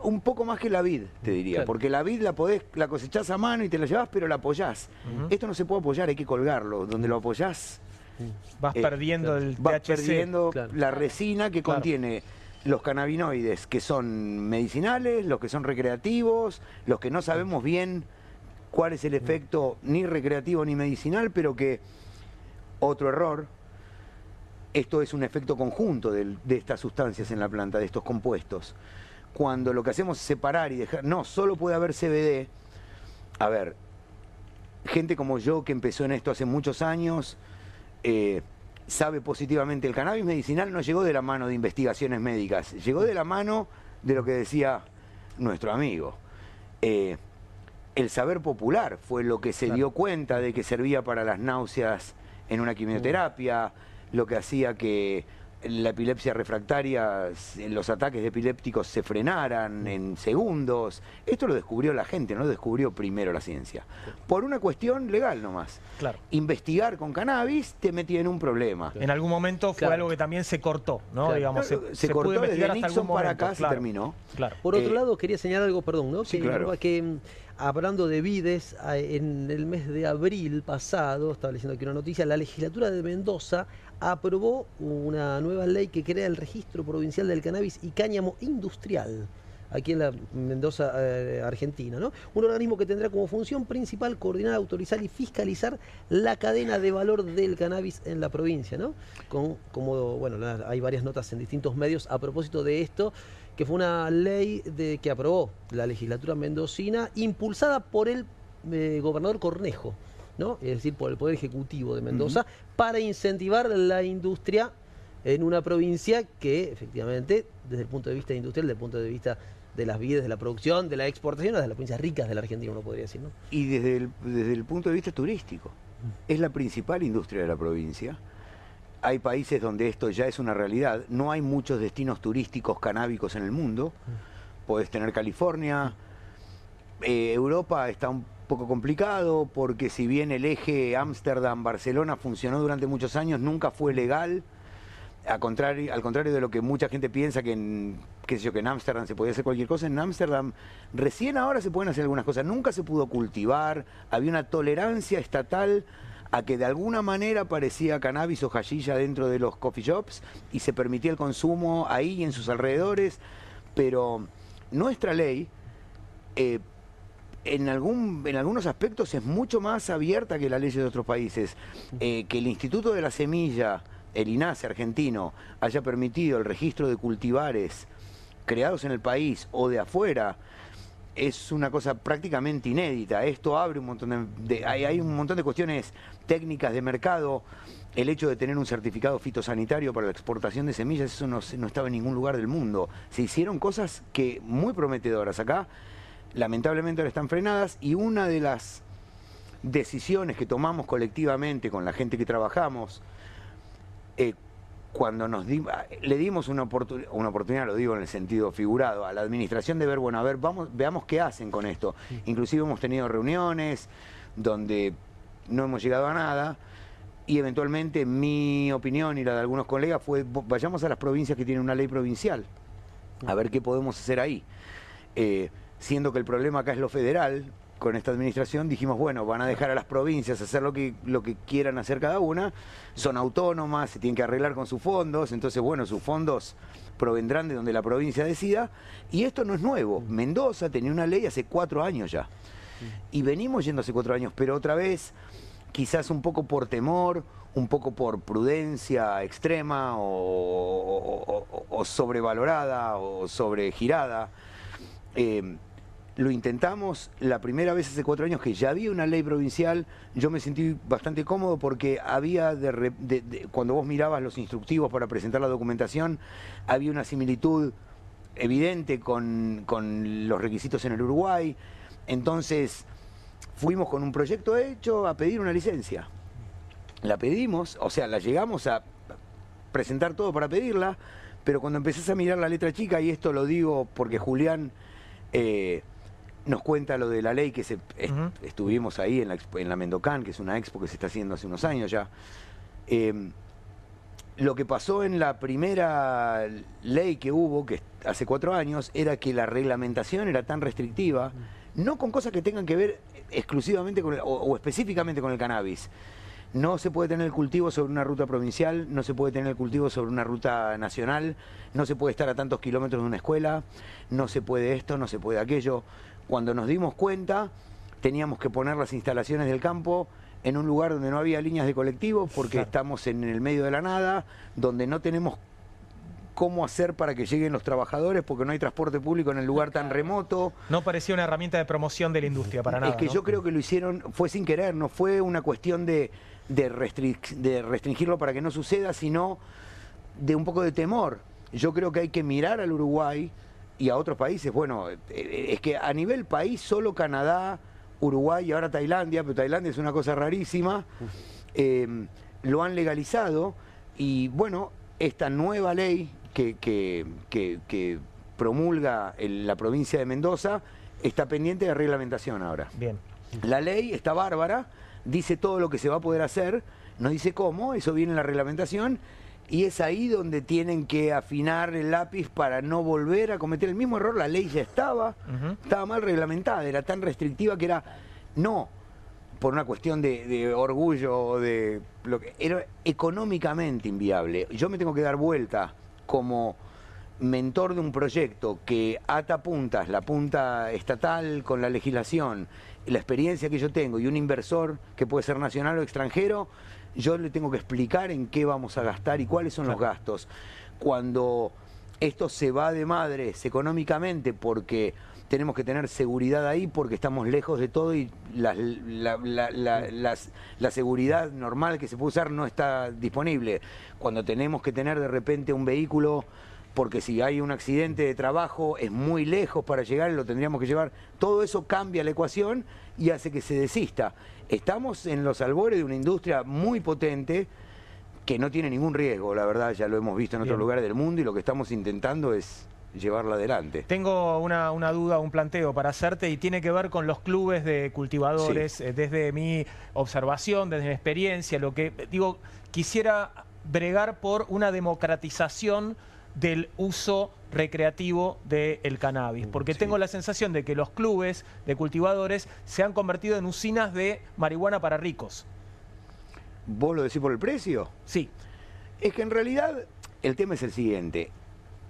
un poco más que la vid, te diría, claro. Porque la vid la cosechás a mano y te la llevas, pero la apoyás. Esto no se puede apoyar, hay que colgarlo. Donde lo apoyás, vas perdiendo el THC. Vas perdiendo la resina que contiene los cannabinoides, que son medicinales, los que son recreativos, los que no sabemos bien cuál es el efecto ni recreativo ni medicinal, pero que, otro error, esto es un efecto conjunto de estas sustancias en la planta, de estos compuestos. Cuando lo que hacemos es separar y dejar, no, solo puede haber CBD. A ver, gente como yo que empezó en esto hace muchos años, sabe positivamente, el cannabis medicinal no llegó de la mano de investigaciones médicas, llegó de la mano de lo que decía nuestro amigo. El saber popular fue lo que se dio cuenta de que servía para las náuseas en una quimioterapia, lo que hacía que la epilepsia refractaria, los ataques epilépticos se frenaran en segundos. Esto lo descubrió la gente, no lo descubrió primero la ciencia. Por una cuestión legal nomás. Claro. Investigar con cannabis te metía en un problema. En algún momento fue algo que también se cortó, ¿no? Claro. Digamos, se cortó pudo investigar desde hasta Nixon algún para momento. acá, se terminó. Claro. Por otro lado, quería señalar algo, perdón, ¿no? Sí, claro. Que hablando de vides, en el mes de abril pasado, estaba leyendo aquí una noticia, la legislatura de Mendoza aprobó una nueva ley que crea el registro provincial del cannabis y cáñamo industrial, aquí en la Mendoza, Argentina, ¿no? Un organismo que tendrá como función principal coordinar, autorizar y fiscalizar la cadena de valor del cannabis en la provincia, ¿no? Hay varias notas en distintos medios a propósito de esto, que fue una ley que aprobó la legislatura mendocina, impulsada por el gobernador Cornejo, ¿no? Es decir, por el Poder Ejecutivo de Mendoza, para incentivar la industria en una provincia que, efectivamente, desde el punto de vista industrial, desde el punto de vista de las vides, de la producción, de la exportación, es de las provincias ricas de la Argentina, uno podría decir, ¿no? Y desde el punto de vista turístico, es la principal industria de la provincia. Hay países donde esto ya es una realidad. No hay muchos destinos turísticos canábicos en el mundo. Podés tener California. Europa está un poco complicado porque si bien el eje Ámsterdam-Barcelona funcionó durante muchos años, nunca fue legal. Al contrario de lo que mucha gente piensa que en Ámsterdam se podía hacer cualquier cosa, en Ámsterdam recién ahora se pueden hacer algunas cosas. Nunca se pudo cultivar, había una tolerancia estatal a que de alguna manera aparecía cannabis o hachilla dentro de los coffee shops y se permitía el consumo ahí y en sus alrededores, pero nuestra ley en algunos aspectos es mucho más abierta que la ley de otros países. Que el Instituto de la Semilla, el INASE argentino, haya permitido el registro de cultivares creados en el país o de afuera, es una cosa prácticamente inédita. Esto abre un montón hay un montón de cuestiones técnicas de mercado. El hecho de tener un certificado fitosanitario para la exportación de semillas, eso no estaba en ningún lugar del mundo. Se hicieron cosas que muy prometedoras. Acá, lamentablemente, ahora están frenadas, y una de las decisiones que tomamos colectivamente con la gente que trabajamos, cuando le dimos una oportunidad, lo digo en el sentido figurado, a la administración de ver, bueno, a ver, veamos qué hacen con esto. Inclusive hemos tenido reuniones donde no hemos llegado a nada, y eventualmente mi opinión y la de algunos colegas fue, vayamos a las provincias que tienen una ley provincial, a ver qué podemos hacer ahí. Siendo que el problema acá es lo federal, con esta administración dijimos, bueno, van a dejar a las provincias hacer lo que quieran hacer cada una, son autónomas, se tienen que arreglar con sus fondos, entonces bueno, sus fondos provendrán de donde la provincia decida, y esto no es nuevo. Mendoza tenía una ley hace 4 años ya, y venimos yendo hace 4 años, pero otra vez, quizás un poco por temor, un poco por prudencia extrema o sobrevalorada o sobregirada, lo intentamos la primera vez hace 4 años que ya había una ley provincial. Yo me sentí bastante cómodo porque había, cuando vos mirabas los instructivos para presentar la documentación, había una similitud evidente con los requisitos en el Uruguay. Entonces fuimos con un proyecto hecho a pedir una licencia. La pedimos, o sea, la llegamos a presentar todo para pedirla, pero cuando empezás a mirar la letra chica, y esto lo digo porque Julián nos cuenta lo de la ley que estuvimos ahí en la Mendocan, que es una expo que se está haciendo hace unos años ya. Lo que pasó en la primera ley que hubo, que hace 4 años, era que la reglamentación era tan restrictiva, no con cosas que tengan que ver exclusivamente con o específicamente con el cannabis. No se puede tener el cultivo sobre una ruta provincial, no se puede tener el cultivo sobre una ruta nacional, no se puede estar a tantos kilómetros de una escuela, no se puede esto, no se puede aquello. Cuando nos dimos cuenta, teníamos que poner las instalaciones del campo en un lugar donde no había líneas de colectivo, porque estamos en el medio de la nada, donde no tenemos cómo hacer para que lleguen los trabajadores, porque no hay transporte público en el lugar tan remoto. No parecía una herramienta de promoción de la industria para nada. Es que yo creo que lo hicieron, fue sin querer, no fue una cuestión de restringirlo para que no suceda, sino de un poco de temor. Yo creo que hay que mirar al Uruguay y a otros países. Bueno, es que a nivel país solo Canadá, Uruguay y ahora Tailandia, pero Tailandia es una cosa rarísima, lo han legalizado, y bueno, esta nueva ley que promulga la provincia de Mendoza está pendiente de reglamentación ahora. Bien. La ley está bárbara, dice todo lo que se va a poder hacer, no dice cómo, eso viene en la reglamentación, y es ahí donde tienen que afinar el lápiz para no volver a cometer el mismo error. La ley ya estaba mal reglamentada, era tan restrictiva que era, no por una cuestión de orgullo o de lo que era económicamente inviable. Yo me tengo que dar vuelta como mentor de un proyecto que ata puntas, la punta estatal con la legislación, la experiencia que yo tengo y un inversor que puede ser nacional o extranjero, yo le tengo que explicar en qué vamos a gastar y cuáles son los gastos. Cuando esto se va de madres económicamente porque tenemos que tener seguridad ahí porque estamos lejos de todo y la seguridad normal que se puede usar no está disponible. Cuando tenemos que tener de repente un vehículo porque si hay un accidente de trabajo es muy lejos para llegar y lo tendríamos que llevar. Todo eso cambia la ecuación y hace que se desista. Estamos en los albores de una industria muy potente que no tiene ningún riesgo, la verdad, ya lo hemos visto en otros lugares del mundo y lo que estamos intentando es llevarla adelante. Tengo una duda, un planteo para hacerte y tiene que ver con los clubes de cultivadores. Sí. Desde mi observación, desde mi experiencia, lo que digo, quisiera bregar por una democratización del uso recreativo del cannabis, porque tengo la sensación de que los clubes de cultivadores se han convertido en usinas de marihuana para ricos. ¿Vos lo decís por el precio? Sí. Es que en realidad el tema es el siguiente.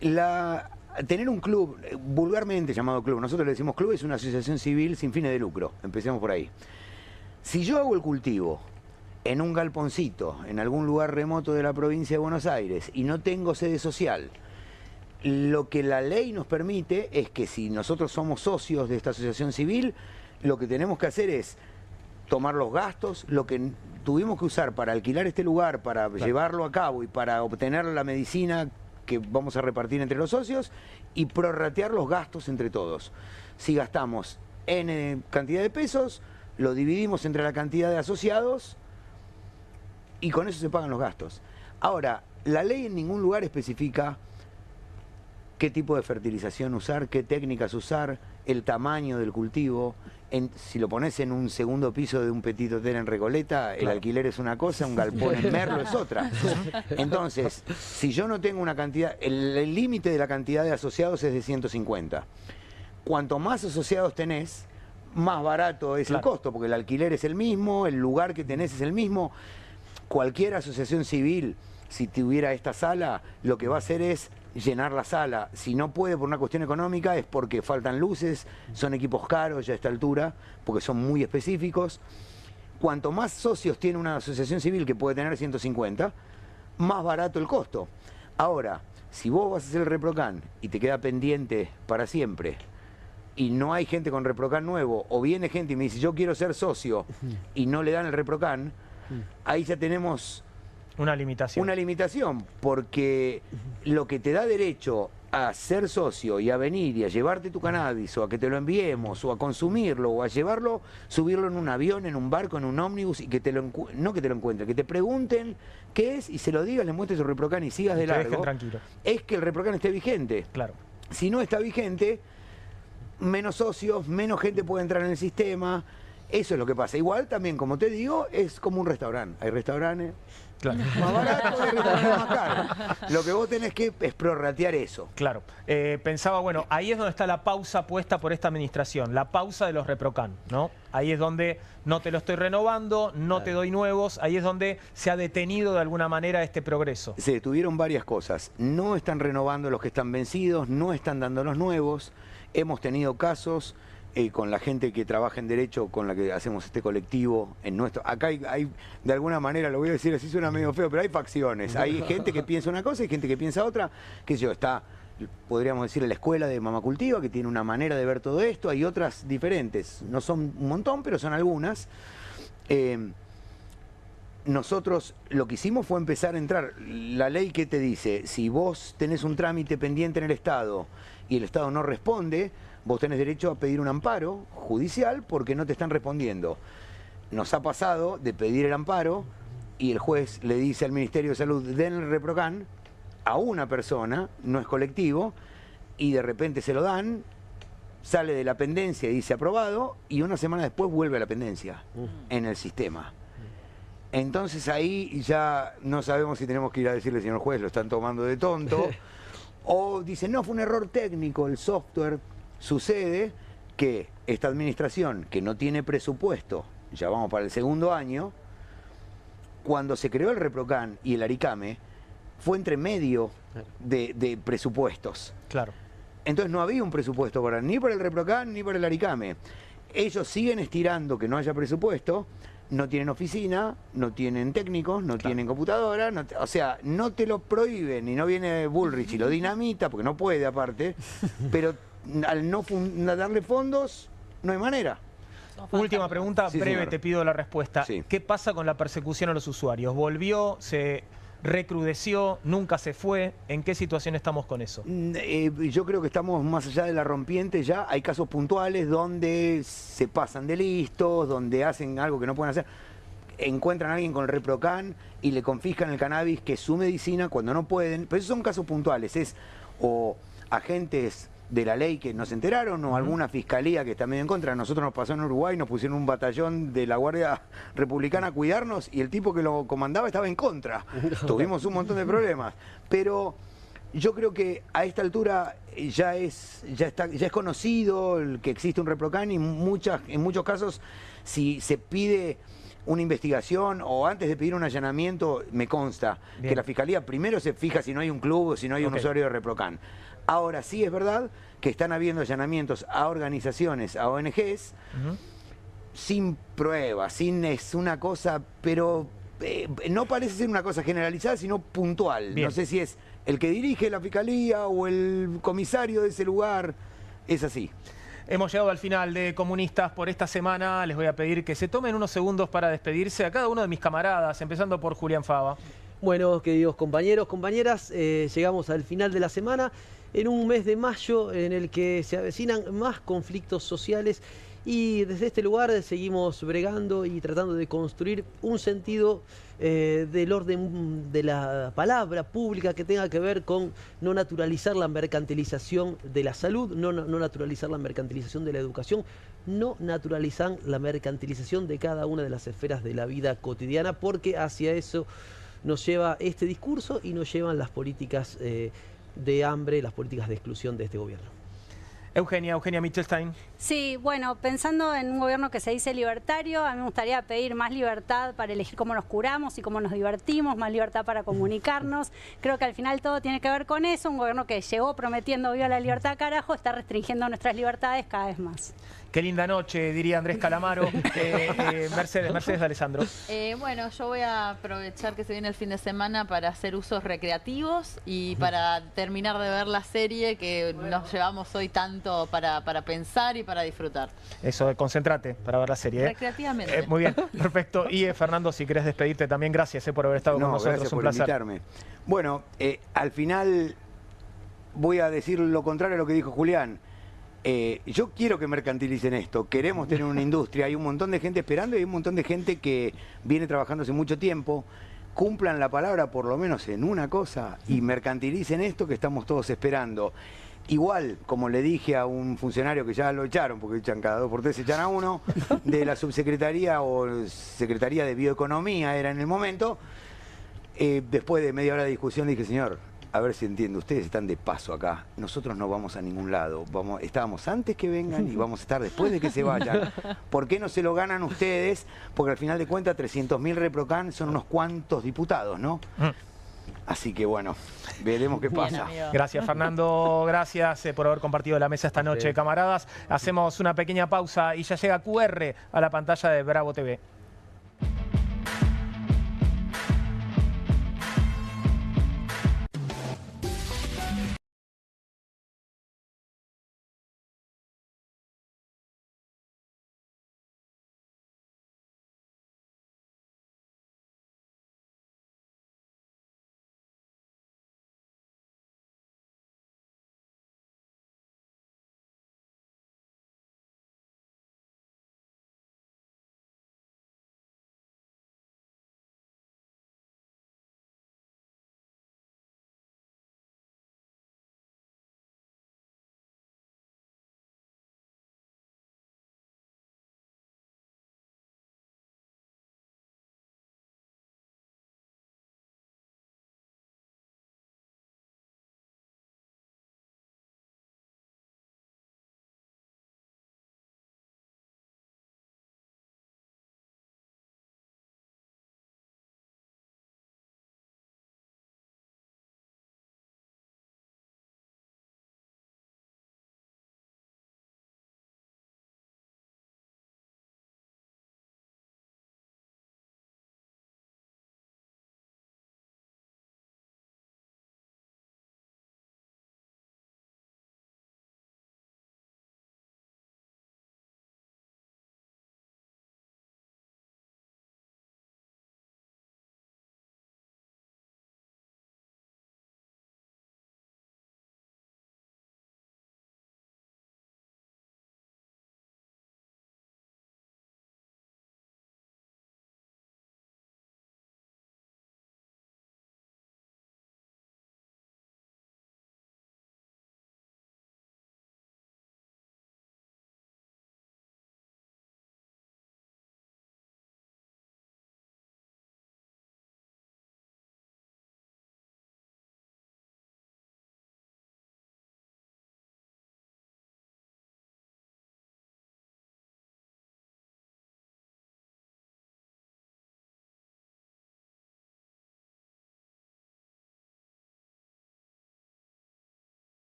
Tener un club, vulgarmente llamado club, nosotros le decimos club, es una asociación civil sin fines de lucro. Empecemos por ahí. Si yo hago el cultivo en un galponcito, en algún lugar remoto de la provincia de Buenos Aires, y no tengo sede social, lo que la ley nos permite es que si nosotros somos socios de esta asociación civil, lo que tenemos que hacer es tomar los gastos, lo que tuvimos que usar para alquilar este lugar, para llevarlo a cabo y para obtener la medicina que vamos a repartir entre los socios y prorratear los gastos entre todos. Si gastamos N cantidad de pesos, lo dividimos entre la cantidad de asociados y con eso se pagan los gastos. Ahora, la ley en ningún lugar especifica qué tipo de fertilización usar, qué técnicas usar, el tamaño del cultivo. Si lo pones en un segundo piso de un petit hotel en Recoleta, el alquiler es una cosa, un galpón en Merlo es otra. Entonces, si yo no tengo una cantidad, el límite de la cantidad de asociados es de 150. Cuanto más asociados tenés, más barato es el costo, porque el alquiler es el mismo, el lugar que tenés es el mismo. Cualquier asociación civil, si tuviera esta sala, lo que va a hacer es llenar la sala. Si no puede por una cuestión económica es porque faltan luces, son equipos caros ya a esta altura, porque son muy específicos. Cuanto más socios tiene una asociación civil, que puede tener 150, más barato el costo. Ahora, si vos vas a hacer el ReproCan y te queda pendiente para siempre, y no hay gente con ReproCan nuevo, o viene gente y me dice yo quiero ser socio y no le dan el ReproCan, ahí ya tenemos una limitación. Una limitación, porque lo que te da derecho a ser socio y a venir y a llevarte tu cannabis, o a que te lo enviemos, o a consumirlo, o a llevarlo, subirlo en un avión, en un barco, en un ómnibus, y que te lo no que te lo encuentren, que te pregunten qué es y se lo digas, le muestres el ReproCan y sigas de largo, es que el ReproCan esté vigente. Claro. Si no está vigente, menos socios, menos gente puede entrar en el sistema. Eso es lo que pasa. Igual también, como te digo, es como un restaurante. Hay restaurantes más baratos, hay restaurantes más caros. Lo que vos tenés que es prorratear eso. Claro. Pensaba, bueno, ahí es donde está la pausa puesta por esta administración, la pausa de los ReproCan, ¿no? Ahí es donde no te lo estoy renovando, no te doy nuevos, ahí es donde se ha detenido de alguna manera este progreso. Se detuvieron varias cosas. No están renovando los que están vencidos, no están dando los nuevos. Hemos tenido casos con la gente que trabaja en derecho, con la que hacemos este colectivo en nuestro. Acá hay, de alguna manera, lo voy a decir así, suena medio feo, pero hay facciones. Hay gente que piensa una cosa y gente que piensa otra. Qué sé yo, está, podríamos decir, la escuela de Mama Cultiva, que tiene una manera de ver todo esto. Hay otras diferentes. No son un montón, pero son algunas. Nosotros lo que hicimos fue empezar a entrar. La ley que te dice, si vos tenés un trámite pendiente en el Estado y el Estado no responde, vos tenés derecho a pedir un amparo judicial porque no te están respondiendo. Nos ha pasado de pedir el amparo y el juez le dice al Ministerio de Salud, den el ReproCan, a una persona, no es colectivo, y de repente se lo dan, sale de la pendencia y dice aprobado, y una semana después vuelve a la pendencia en el sistema. Entonces ahí ya no sabemos si tenemos que ir a decirle, señor juez, lo están tomando de tonto, o dicen, no, fue un error técnico, el software. Sucede que esta administración, que no tiene presupuesto, ya vamos para el segundo año, cuando se creó el ReproCan y el Aricame, fue entre medio de presupuestos. Claro. Entonces no había un presupuesto ni para el ReproCan ni para el Aricame. Ellos siguen estirando que no haya presupuesto, no tienen oficina, no tienen técnicos, no tienen computadora, o sea, no te lo prohíben y no viene Bullrich y lo dinamita, porque no puede aparte, pero al no darle fondos, no hay manera. Última pregunta, breve, señor. te pido la respuesta. Sí. ¿Qué pasa con la persecución a los usuarios? ¿Volvió? ¿Se recrudeció? ¿Nunca se fue? ¿En qué situación estamos con eso? Yo creo que estamos más allá de la rompiente ya. Hay casos puntuales donde se pasan de listos, donde hacen algo que no pueden hacer. Encuentran a alguien con el ReproCan y le confiscan el cannabis, que es su medicina, cuando no pueden. Pero esos son casos puntuales. Es o agentes de la ley que no se enteraron, o alguna fiscalía que está medio en contra. A nosotros nos pasó en Uruguay, nos pusieron un batallón de la Guardia Republicana a cuidarnos y el tipo que lo comandaba estaba en contra. Tuvimos un montón de problemas. Pero yo creo que a esta altura ya es conocido que existe un ReproCan, y en muchos casos, si se pide una investigación o antes de pedir un allanamiento, me consta que la fiscalía primero se fija si no hay un club o si no hay un usuario de ReproCan. Ahora sí es verdad que están habiendo allanamientos a organizaciones, a ONGs, sin pruebas, es una cosa, pero no parece ser una cosa generalizada, sino puntual. Bien. No sé si es el que dirige la fiscalía o el comisario de ese lugar, es así. Hemos llegado al final de Comunistas por esta semana. Les voy a pedir que se tomen unos segundos para despedirse a cada uno de mis camaradas, empezando por Julián Fava. Bueno, queridos compañeros, compañeras, llegamos al final de la semana, en un mes de mayo en el que se avecinan más conflictos sociales, y desde este lugar seguimos bregando y tratando de construir un sentido del orden de la palabra pública que tenga que ver con no naturalizar la mercantilización de la salud, no naturalizar la mercantilización de la educación, no naturalizar la mercantilización de cada una de las esferas de la vida cotidiana, porque hacia eso nos lleva este discurso y nos llevan las políticas de hambre, las políticas de exclusión de este gobierno. Eugenia Michelstein. Sí, bueno, pensando en un gobierno que se dice libertario, a mí me gustaría pedir más libertad para elegir cómo nos curamos y cómo nos divertimos, más libertad para comunicarnos. Creo que al final todo tiene que ver con eso. Un gobierno que llegó prometiendo viva la libertad, carajo, está restringiendo nuestras libertades cada vez más. Qué linda noche, diría Andrés Calamaro. Mercedes de Alessandro. Bueno, yo voy a aprovechar que se viene el fin de semana para hacer usos recreativos y para terminar de ver la serie que nos llevamos hoy tanto para pensar y para disfrutar. Eso, concéntrate para ver la serie. Recreativamente. Muy bien, perfecto. Y Fernando, si querés despedirte también, gracias por haber estado con nosotros. Gracias un por placer. invitarme. Bueno, al final voy a decir lo contrario a lo que dijo Julián. Yo quiero que mercantilicen esto, queremos tener una industria, hay un montón de gente esperando y hay un montón de gente que viene trabajando hace mucho tiempo. Cumplan la palabra por lo menos en una cosa y mercantilicen esto que estamos todos esperando. Igual, como le dije a un funcionario que ya lo echaron, porque echan cada 2 por 3, echan a uno, de la subsecretaría o Secretaría de Bioeconomía era en el momento, después de media hora de discusión dije, señor, a ver si entiende, ustedes están de paso acá, nosotros no vamos a ningún lado, estábamos antes que vengan y vamos a estar después de que se vayan. ¿Por qué no se lo ganan ustedes? Porque al final de cuentas 300.000 ReproCan son unos cuantos diputados, ¿no? Así que bueno, veremos qué pasa. Gracias Fernando, gracias por haber compartido la mesa esta noche, camaradas. Hacemos una pequeña pausa y ya llega QR a la pantalla de Bravo TV.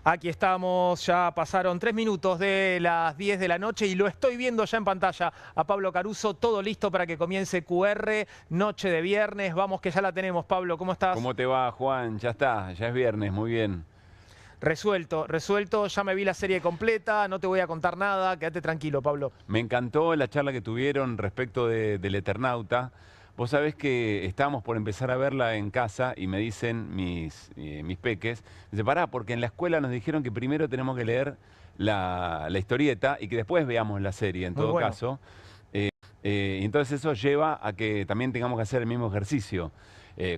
Aquí estamos, ya pasaron 3 minutos de las 10 de la noche y lo estoy viendo ya en pantalla a Pablo Caruso, todo listo para que comience QR, noche de viernes. Vamos que ya la tenemos, Pablo, ¿cómo estás? ¿Cómo te va, Juan? Ya está, ya es viernes, muy bien. Resuelto, ya me vi la serie completa, no te voy a contar nada, quédate tranquilo, Pablo. Me encantó la charla que tuvieron respecto del Eternauta. Vos sabés que estábamos por empezar a verla en casa y me dicen mis peques, dice, pará, porque en la escuela nos dijeron que primero tenemos que leer la historieta y que después veamos la serie, en todo caso. Entonces eso lleva a que también tengamos que hacer el mismo ejercicio,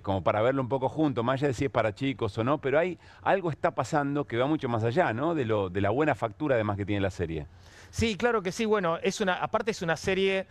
como para verlo un poco juntos, más allá de si es para chicos o no, pero algo está pasando que va mucho más allá, ¿no? De la buena factura además que tiene la serie. Sí, claro que sí, bueno, aparte es una serie,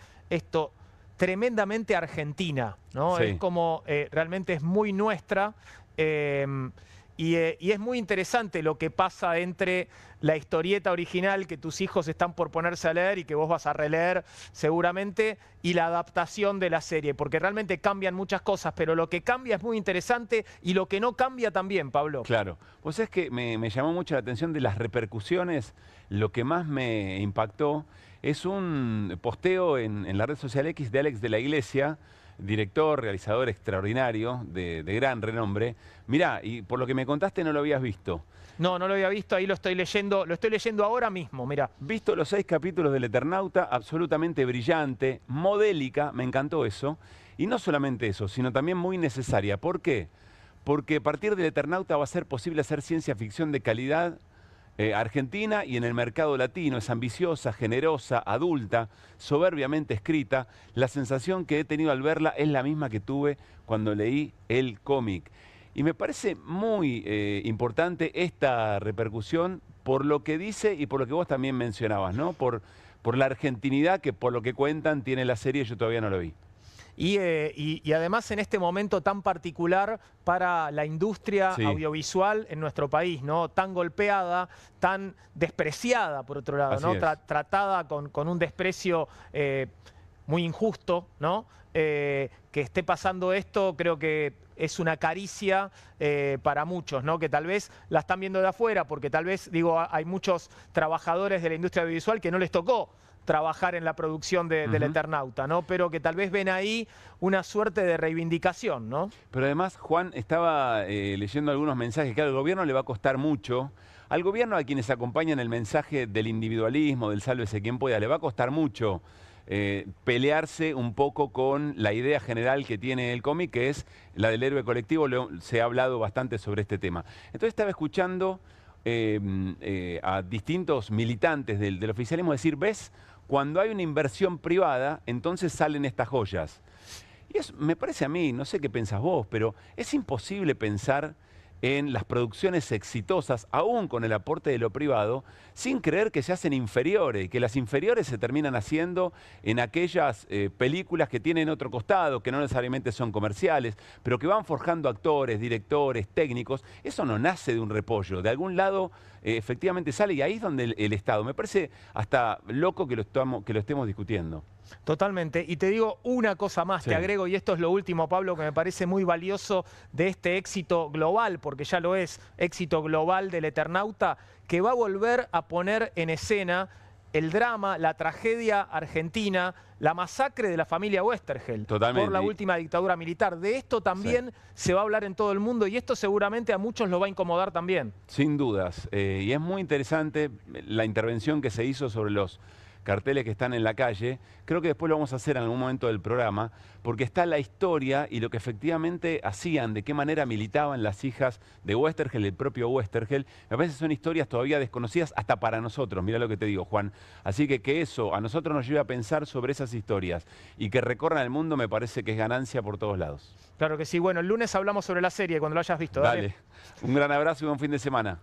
tremendamente argentina, ¿no? Sí. Es como, realmente es muy nuestra y es muy interesante lo que pasa entre la historieta original que tus hijos están por ponerse a leer y que vos vas a releer seguramente y la adaptación de la serie, porque realmente cambian muchas cosas, pero lo que cambia es muy interesante y lo que no cambia también, Pablo. Claro. Vos sabés que me llamó mucho la atención de las repercusiones, lo que más me impactó es un posteo en la red social X de Alex de la Iglesia, director, realizador extraordinario, de gran renombre. Mirá, y por lo que me contaste no lo habías visto. No, no lo había visto, ahí lo estoy leyendo ahora mismo, mirá. Visto los 6 capítulos del Eternauta, absolutamente brillante, modélica, me encantó eso. Y no solamente eso, sino también muy necesaria. ¿Por qué? Porque a partir del Eternauta va a ser posible hacer ciencia ficción de calidad argentina y en el mercado latino. Es ambiciosa, generosa, adulta, soberbiamente escrita. La sensación que he tenido al verla es la misma que tuve cuando leí el cómic. Y me parece muy importante esta repercusión por lo que dice y por lo que vos también mencionabas, ¿no? Por la argentinidad que por lo que cuentan tiene la serie, yo todavía no lo vi. Y además en este momento tan particular para la industria audiovisual en nuestro país, ¿no? Tan golpeada, tan despreciada por otro lado, ¿no? Tratada con un desprecio muy injusto, ¿no? Que esté pasando esto, creo que es una caricia para muchos, ¿no? Que tal vez la están viendo de afuera, porque tal vez, digo, hay muchos trabajadores de la industria audiovisual que no les tocó trabajar en la producción del Eternauta, ¿no? Pero que tal vez ven ahí una suerte de reivindicación, ¿no? Pero además, Juan, estaba leyendo algunos mensajes que al gobierno le va a costar mucho. Al gobierno, a quienes acompañan el mensaje del individualismo, del sálvese quien pueda, le va a costar mucho pelearse un poco con la idea general que tiene el cómic, que es la del héroe colectivo. Se ha hablado bastante sobre este tema. Entonces estaba escuchando a distintos militantes del oficialismo decir, ¿ves? Cuando hay una inversión privada, entonces salen estas joyas. Y eso me parece a mí, no sé qué pensás vos, pero es imposible pensar en las producciones exitosas, aún con el aporte de lo privado, sin creer que se hacen inferiores, que las inferiores se terminan haciendo en aquellas películas que tienen otro costado, que no necesariamente son comerciales, pero que van forjando actores, directores, técnicos. Eso no nace de un repollo, de algún lado efectivamente sale y ahí es donde el Estado. Me parece hasta loco que lo estemos discutiendo. Totalmente. Y te digo una cosa más, te agrego, y esto es lo último, Pablo, que me parece muy valioso de este éxito global, porque ya lo es, éxito global del Eternauta, que va a volver a poner en escena el drama, la tragedia argentina, la masacre de la familia Westergel por la última dictadura militar. De esto también se va a hablar en todo el mundo y esto seguramente a muchos lo va a incomodar también. Sin dudas. Y es muy interesante la intervención que se hizo sobre los carteles que están en la calle. Creo que después lo vamos a hacer en algún momento del programa, porque está la historia y lo que efectivamente hacían, de qué manera militaban las hijas de Westergel, el propio Westergel. A veces son historias todavía desconocidas hasta para nosotros, mira lo que te digo, Juan. Así que eso a nosotros nos lleve a pensar sobre esas historias y que recorran el mundo, me parece que es ganancia por todos lados. Claro que sí. Bueno, el lunes hablamos sobre la serie cuando lo hayas visto. Dale. Un gran abrazo y buen fin de semana.